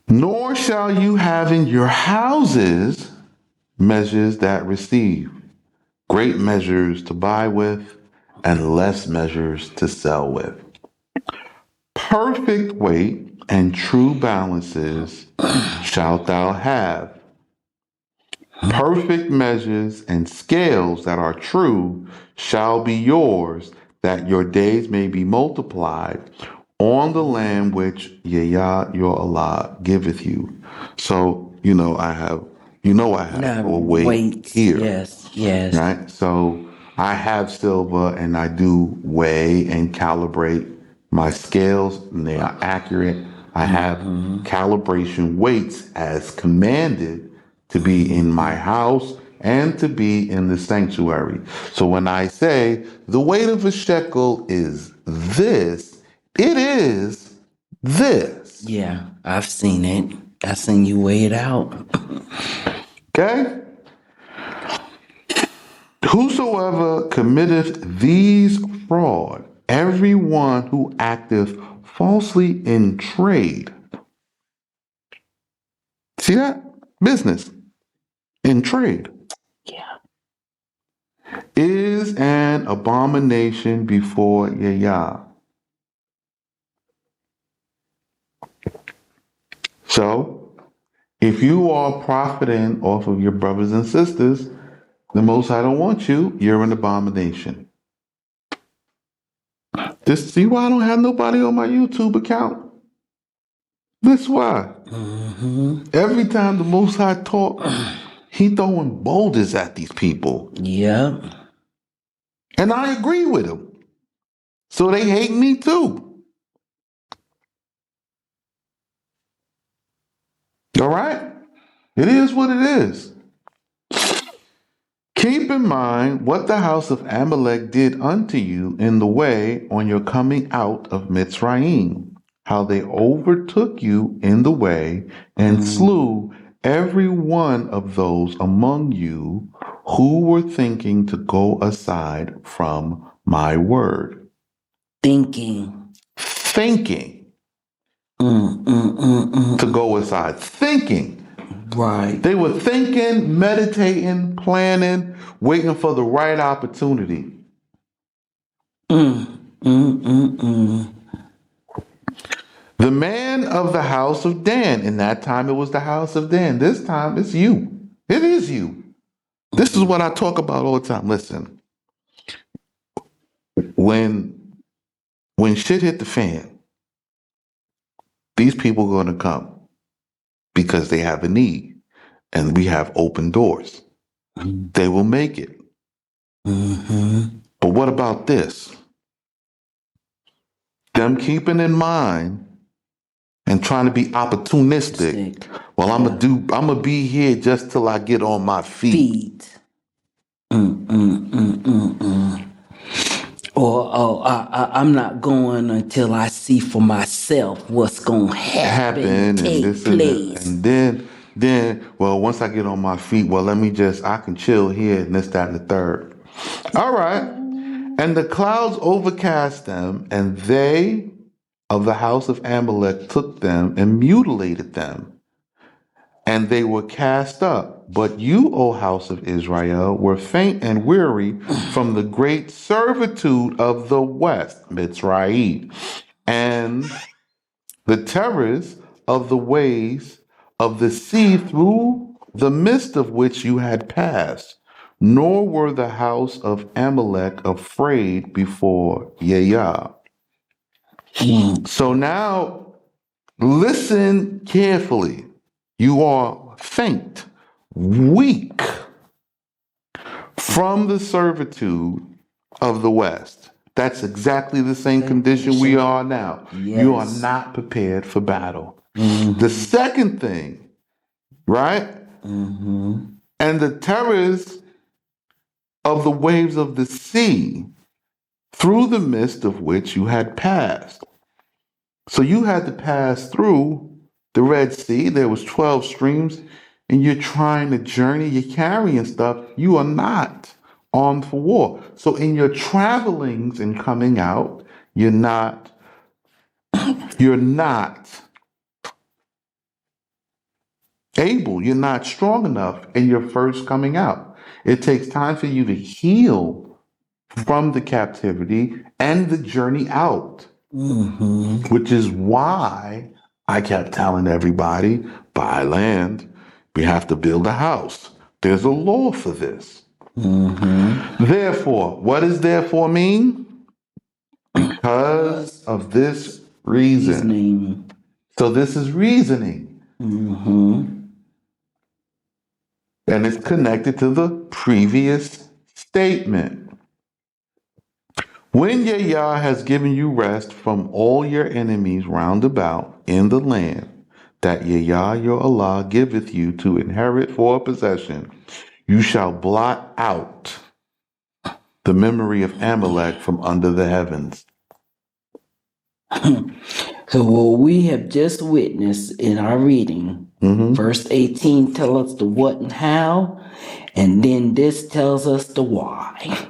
Nor shall you have in your houses measures that receive great measures to buy with and less measures to sell with. Perfect weight and true balances shalt thou have. Perfect measures and scales that are true shall be yours, that your days may be multiplied on the land which Yah your Allah giveth you. So, I have now a weight weights, here, yes, yes. right? So I have silver and I do weigh and calibrate my scales, and they are accurate. I have calibration weights as commanded to be in my house and to be in the sanctuary. So when I say the weight of a shekel is this, it is this. Yeah, I've seen it. I seen you weigh it out. Okay? Whosoever committeth these fraud, every one who acteth falsely in trade. See that? Business in trade Yeah. is an abomination before Yah. So, if you are profiting off of your brothers and sisters, the Most High don't want you, you're an abomination. This see why I don't have nobody on my YouTube account? This why. Every time the Most High talk, he throwing boulders at these people. Yep. And I agree with him. So they hate me too. All right? It is what it is. Keep in mind what the house of Amalek did unto you in the way on your coming out of Mitzrayim, how they overtook you in the way and slew every one of those among you who were thinking to go aside from my word. Thinking. Thinking to go aside. Thinking. Right. They were thinking, meditating, planning, waiting for the right opportunity. The man of the house of Dan. In that time, it was the house of Dan. This time, it's you. It is you. This is what I talk about all the time. Listen, when shit hit the fan, these people are going to come because they have a need, and we have open doors. They will make it. But what about this? Them keeping in mind and trying to be opportunistic. Sick. Well, I'm gonna be here just till I get on my feet. Or I'm not going until I see for myself what's gonna happen And take this place. and then well, once I get on my feet, well, I can chill here and this, that, and the third. All right. And the clouds overcast them, and they of the house of Amalek took them and mutilated them, and they were cast up but you, O house of Israel, were faint and weary from the great servitude of the west, Mitzrayim, and the terrors of the ways of the sea through the midst of which you had passed. Nor were the house of Amalek afraid before Yah. So now listen carefully. You are faint, weak from the servitude of the West. That's exactly the same condition we are now. Yes. You are not prepared for battle. The second thing, right? And the terrors of the waves of the sea, through the midst of which you had passed. So you had to pass through the Red Sea. There was 12 streams, and you're trying to journey, you're carrying stuff. You are not armed for war. So in your travelings and coming out, you're not able, you're not strong enough in your first coming out. It takes time for you to heal from the captivity and the journey out, which is why I kept telling everybody, buy land, we have to build a house. There's a law for this. Therefore, what does therefore mean? Because of this reason. So this is reasoning. And it's connected to the previous statement. When Yah has given you rest from all your enemies round about in the land that Yah your Allah giveth you to inherit for a possession, you shall blot out the memory of Amalek from under the heavens. So what we have just witnessed in our reading, verse 18 tells us the what and how, and then this tells us the why.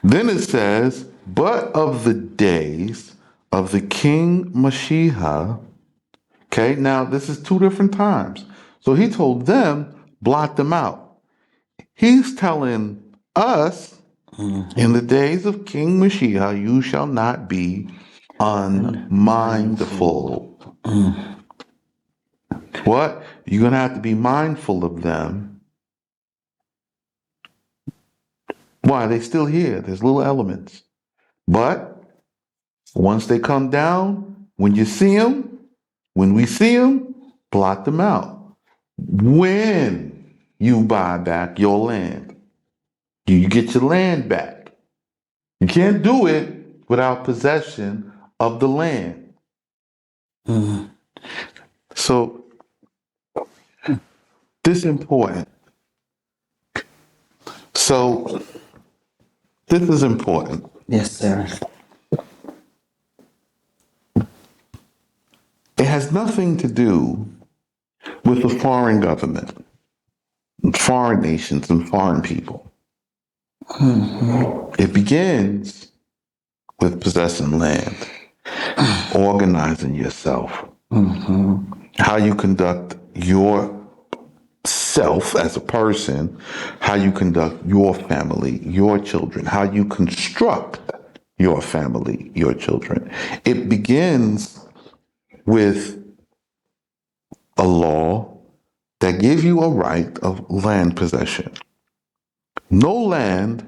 Then it says, but of the days of the king Mashiach. Okay, now this is two different times. So he told them, blot them out. He's telling us, in the days of King Mashiach, you shall not be unmindful. What? You're going to have to be mindful of them. Why? They're still here. There's little elements. But once they come down, when you see them, when we see them, blot them out. When you buy back your land, you get your land back. You can't do it without possession of the land. So this is important. So this is important. Yes, sir. It has nothing to do with the foreign government, foreign nations, and foreign people. It begins with possessing land, organizing yourself, how you conduct yourself as a person, how you conduct your family, your children, how you construct your family, your children. It begins with a law that gives you a right of land possession. No land,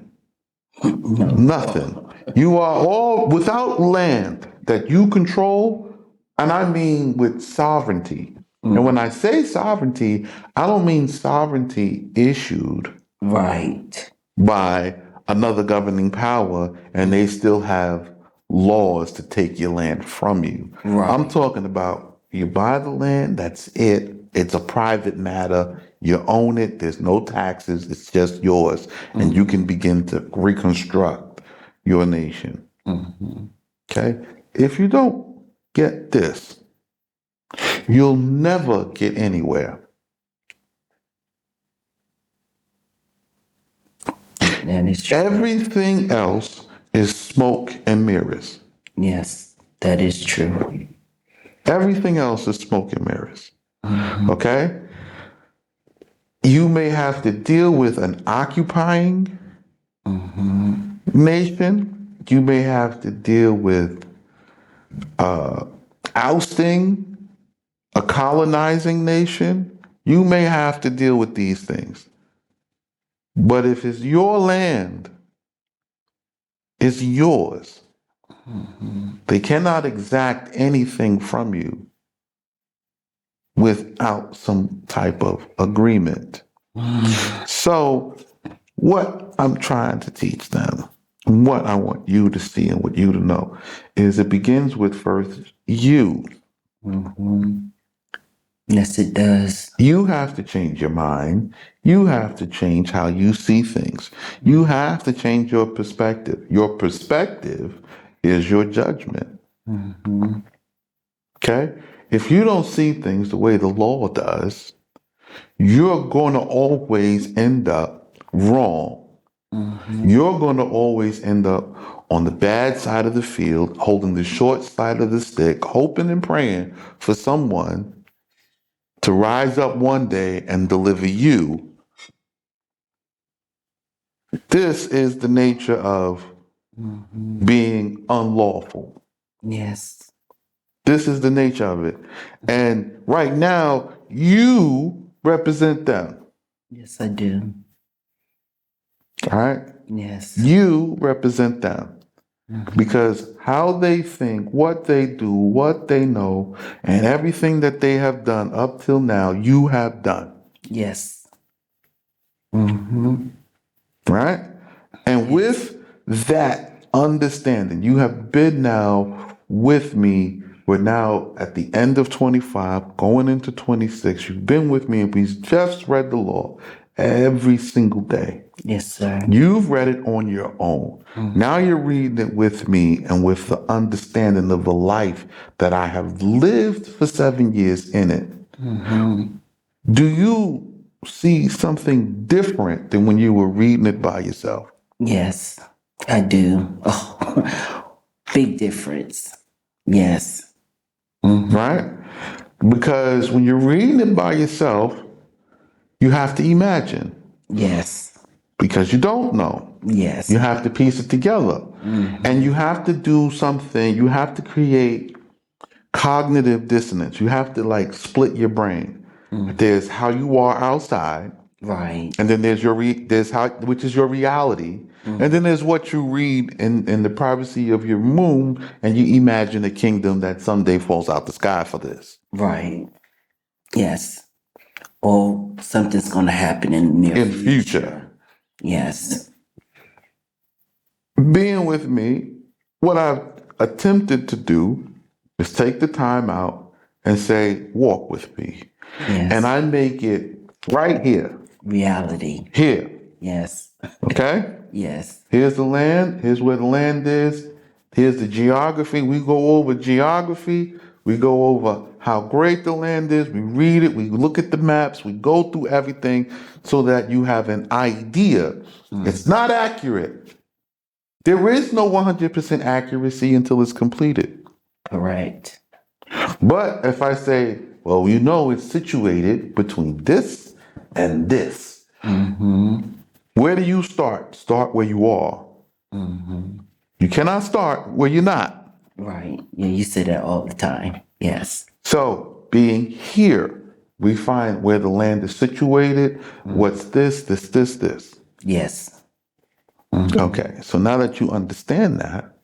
nothing. You are all without land that you control, and I mean with sovereignty. And when I say sovereignty, I don't mean sovereignty issued by another governing power and they still have laws to take your land from you. I'm talking about you buy the land, that's it. It's a private matter. You own it. There's no taxes. It's just yours. And you can begin to reconstruct your nation. Okay? If you don't get this, you'll never get anywhere. That is true. Everything else is smoke and mirrors. Yes, that is true. Everything else is smoke and mirrors. Okay? You may have to deal with an occupying nation. You may have to deal with ousting a colonizing nation. You may have to deal with these things. But if it's your land, it's yours. They cannot exact anything from you without some type of agreement. So, what I'm trying to teach them, what I want you to see and what you to know, is it begins with first you. Yes, it does. You have to change your mind. You have to change how you see things. You have to change your perspective. Your perspective is your judgment. Okay? If you don't see things the way the law does, you're going to always end up wrong. You're going to always end up on the bad side of the field, holding the short side of the stick, hoping and praying for someone to rise up one day and deliver you. This is the nature of being unlawful. Yes. This is the nature of it. And right now, you represent them. Yes, I do. All right? Yes. You represent them. Because how they think, what they do, what they know, and everything that they have done up till now, you have done. Yes. Right? And with that understanding, you have been now with me. We're now at the end of 25, going into 26. You've been with me, and we've just read the law every single day. Yes, sir. You've read it on your own. Now you're reading it with me and with the understanding of the life that I have lived for 7 years in it. Do you see something different than when you were reading it by yourself? Yes, I do. Oh, big difference. Yes. Right? Because when you're reading it by yourself, you have to imagine. Yes. Because you don't know. Yes. You have to piece it together. And you have to do something, you have to create cognitive dissonance. You have to like split your brain. There's how you are outside, Right. and then there's there's how, which is your reality, and then there's what you read in the privacy of your room, and you imagine a kingdom that someday falls out the sky for this. Right. Yes. Or something's going to happen in the near In future. Yes. Being with me, what I've attempted to do is take the time out and say, walk with me. Yes. And I make it right here. Reality. Here. Yes. Okay? Yes. Here's the land. Here's where the land is. Here's the geography. We go over geography. We go over how great the land is. We read it. We look at the maps. We go through everything so that you have an idea. It's not accurate. There is no 100% accuracy until it's completed. Correct. But if I say, well, you know, it's situated between this and this. Where do you start? Start where you are. You cannot start where you're not. Right. Yeah, you say that all the time. Yes. So, being here, we find where the land is situated. What's this, this. Yes. Okay, so now that you understand that,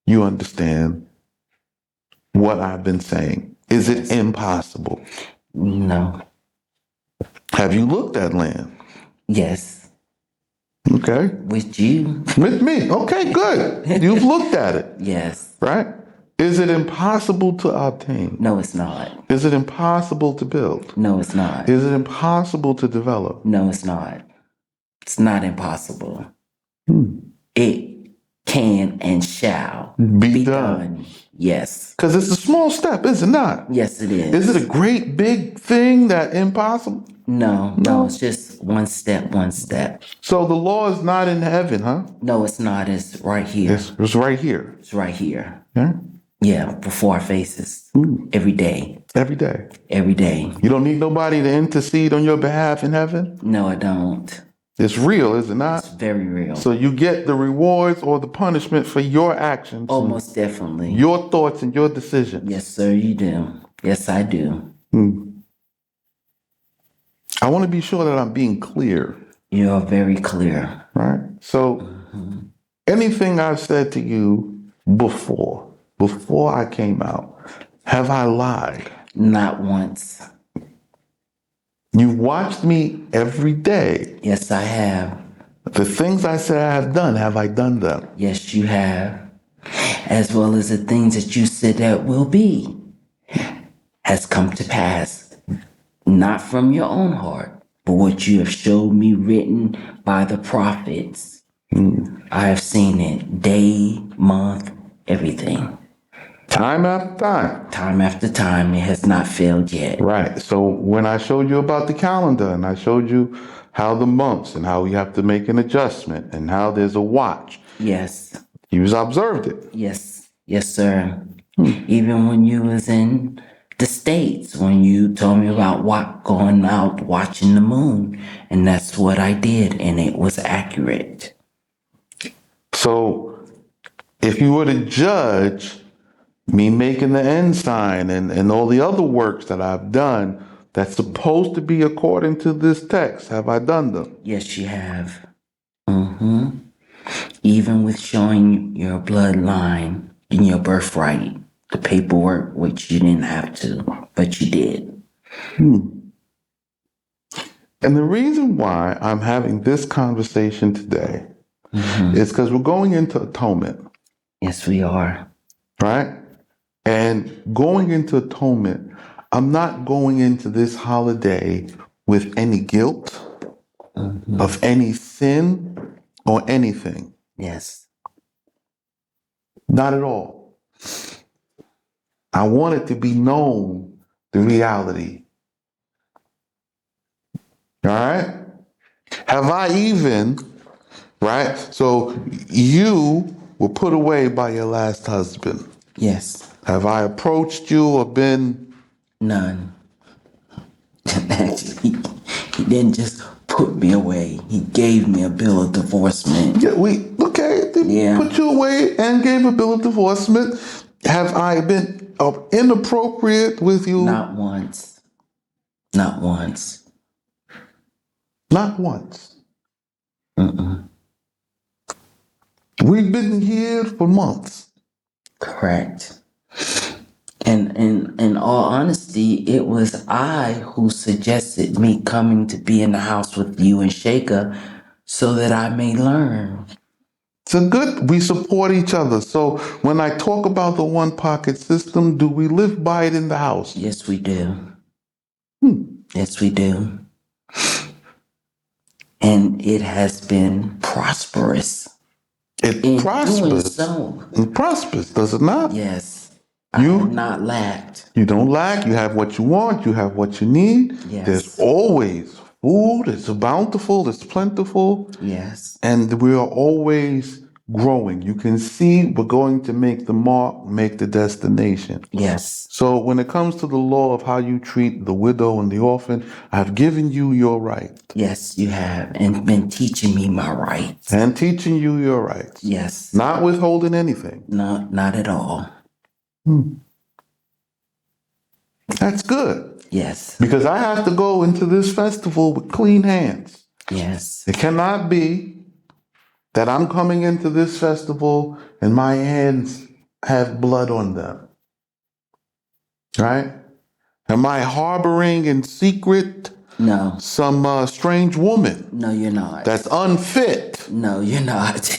you understand what I've been saying. Is it impossible? No. Have you looked at land? Yes. Okay. With you? With me. Okay, good. You've looked at it, Yes. right? Is it impossible to obtain? No, it's not. Is it impossible to build? No, it's not. Is it impossible to develop? No, it's not. It's not impossible. It can and shall Be done. Yes. Because it's a small step, is it not? Yes, it is. Is it a great big thing that impossible? No, it's just one step. So the law is not in heaven, huh? No, it's not. It's right here. It's right here. It's right here. Yeah? Yeah, before our faces. Every day. Every day. Every day. You don't need nobody to intercede on your behalf in heaven? No, I don't. It's real, is it It's not? very real. So you get the rewards or the punishment for your actions. Oh, most definitely. Your thoughts and your decisions. Yes, sir, you do. Yes, I do. I want to be sure that I'm being clear. You are very clear. Right? So anything I've said to you before I came out, have I lied? Not once. You've watched me every day. Yes, I have. The things I said I have I done them? Yes, you have. As well as the things that you said that will be has come to pass. Not from your own heart, but what you have showed me written by the prophets. I have seen it day, month, everything. Time after time. Time after time, it has not failed yet. Right. So when I showed you about the calendar and I showed you how the months and how you have to make an adjustment and how there's a watch. Yes. You observed it. Yes. Yes, sir. Even when you was in the States, when you told me about going out watching the moon, and that's what I did, and it was accurate. So if you were to judge me making the end sign and all the other works that I've done that's supposed to be according to this text, have I done them? Yes, you have. Even with showing your bloodline and your birthright, the paperwork, which you didn't have to, but you did. And the reason why I'm having this conversation today is because we're going into atonement. Yes, we are. Right? And going into atonement, I'm not going into this holiday with any guilt of any sin or anything. Yes. Not at all. I want it to be known, the reality. All right? Have I even, right? So you were put away by your last husband. Yes. Have I approached you or been? None. Actually, he didn't just put me away. He gave me a bill of divorcement. Yeah, they put you away and gave a bill of divorcement. Have I been inappropriate with you? Not once. Not once. Not once. We've been here for months. Correct. And in all honesty, it was I who suggested me coming to be in the house with you and Shaker so that I may learn. So good, we support each other. So when I talk about the one pocket system, do we live by it in the house? Yes, we do. Yes, we do. And it has been prosperous. It prospers. Doing so. It prospers, does it not? Yes. I have not lacked. You don't lack. You have what you want. You have what you need. Yes. There's always food. It's bountiful. It's plentiful. Yes. And we are always growing. You can see we're going to make the mark, make the destination. Yes. So when it comes to the law of how you treat the widow and the orphan, I've given you your right. Yes, you have. And been teaching me my rights. And teaching you your rights. Yes. Not withholding anything. No, not at all. That's good. Yes. Because I have to go into this festival with clean hands. Yes. It cannot be that I'm coming into this festival and my hands have blood on them. Right? Am I harboring in secret No. some strange woman? No, you're not. That's unfit. No, you're not.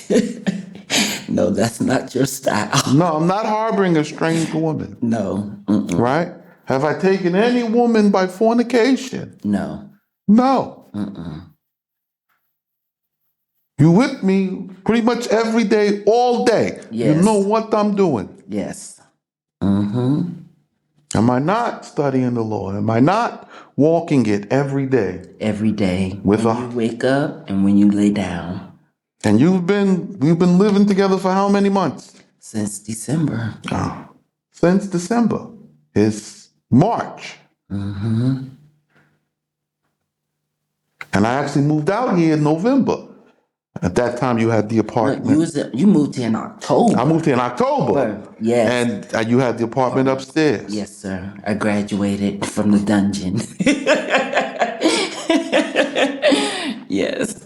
No, that's not your style. No, I'm not harboring a strange woman. No. Right? Have I taken any woman by fornication? No. No. You with me pretty much every day, all day. Yes. You know what I'm doing. Yes. Am I not studying the law? Am I not walking it every day? Every day. When you wake up and when you lay down. And we've been living together for how many months? Since December. Oh. since December. It's March. Mm-hmm. And I actually moved out here in November. At that time, you had the No, apartment. you moved here in October. I moved here in October. Yes. And you had the apartment upstairs. Yes, sir. I graduated from the dungeon. Yes.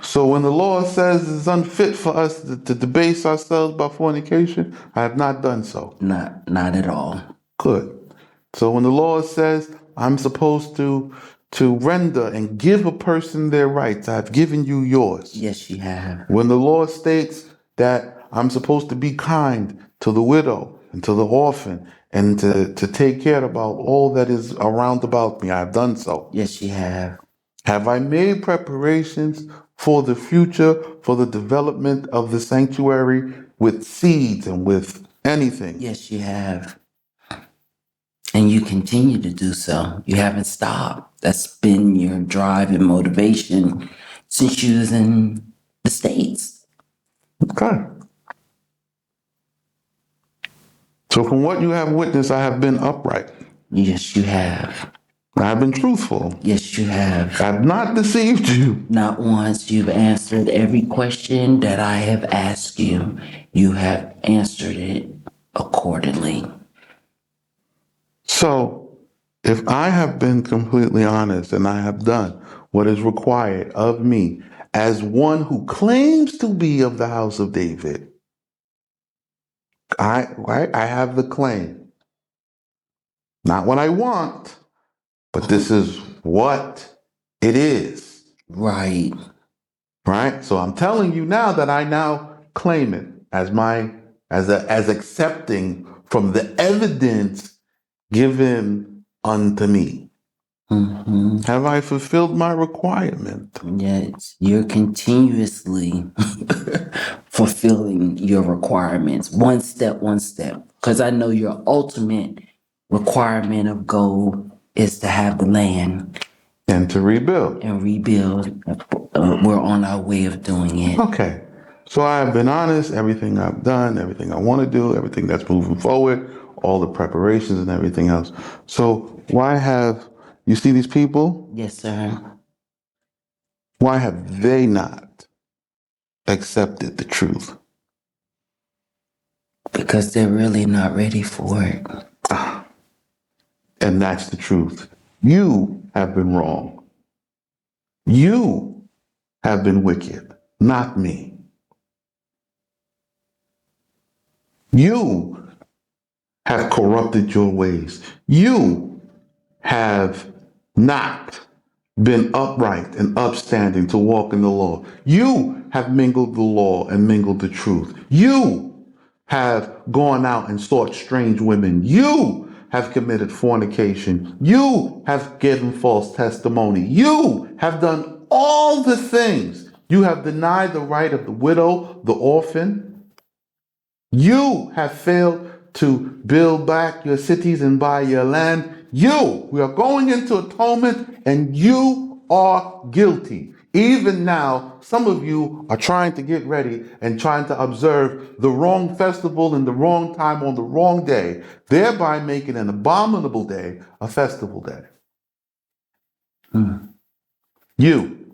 So when the Lord says it's unfit for us to debase ourselves by fornication, I have not done so. Not at all. Good. So when the Lord says I'm supposed to render and give a person their rights, I've given you yours. Yes, you have. When the Lord states that I'm supposed to be kind to the widow and to the orphan and to take care about all that is around about me, I've done so. Yes, you have. Have I made preparations for the future, for the development of the sanctuary with seeds and with anything? Yes, you have. And you continue to do so. You haven't stopped. That's been your drive and motivation since you was in the States. Okay. So from what you have witnessed, I have been upright. Yes, you have. I have been truthful. Yes, you have. I have not deceived you. Not once. You've answered every question that I have asked you. You have answered it accordingly. So if I have been completely honest and I have done what is required of me as one who claims to be of the house of David, I have the claim. Not what I want, but this is what it is. Right. Right? So I'm telling you now that I now claim it as as accepting from the evidence given unto me. Mm-hmm. Have I fulfilled my requirement? Yes, you're continuously fulfilling your requirements, one step, one step. Because I know your ultimate requirement of goal is to have the land And to rebuild. and rebuild. We're on our way of doing it. Okay. So I have been honest, everything I've done, everything I want to do, everything that's moving forward, all the preparations and everything else. So why have you see these people? Yes, sir. Why have they not accepted the truth? Because they're really not ready for it. And that's the truth. You have been wrong. You have been wicked, not me. You have corrupted your ways. You have not been upright and upstanding to walk in the law. You have mingled the law and mingled the truth. You have gone out and sought strange women. You have committed fornication. You have given false testimony. You have done all the things. You have denied the right of the widow, the orphan. You have failed to build back your cities and buy your land. We are going into atonement and you are guilty. Even now, some of you are trying to get ready and trying to observe the wrong festival in the wrong time on the wrong day, thereby making an abominable day a festival day. You.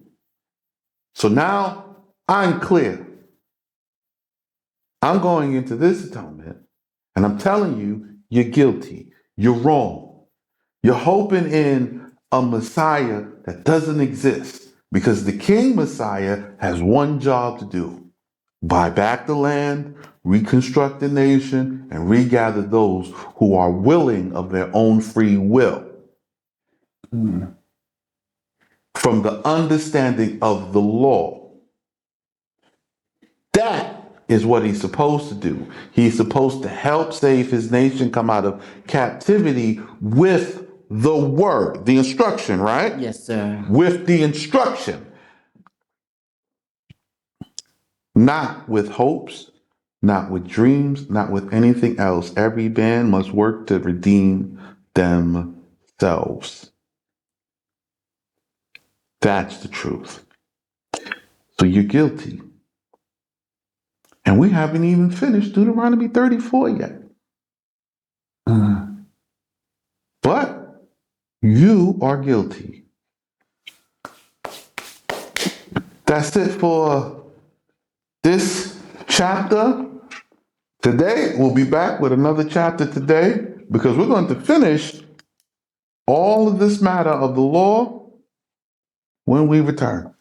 So now I'm clear. I'm going into this atonement and I'm telling you, you're guilty. You're wrong. You're hoping in a Messiah that doesn't exist because the King Messiah has one job to do: buy back the land, reconstruct the nation, and regather those who are willing of their own free will. From the understanding of the law. That is what he's supposed to do. He's supposed to help save his nation come out of captivity with the word, the instruction, right? Yes, sir. With the instruction, not with hopes, not with dreams, not with anything else. Every man must work to redeem themselves. That's the truth. So you're guilty. And we haven't even finished Deuteronomy 34 yet. are guilty. That's it for this chapter. Today, we'll be back with another chapter today because we're going to finish all of this matter of the law when we return.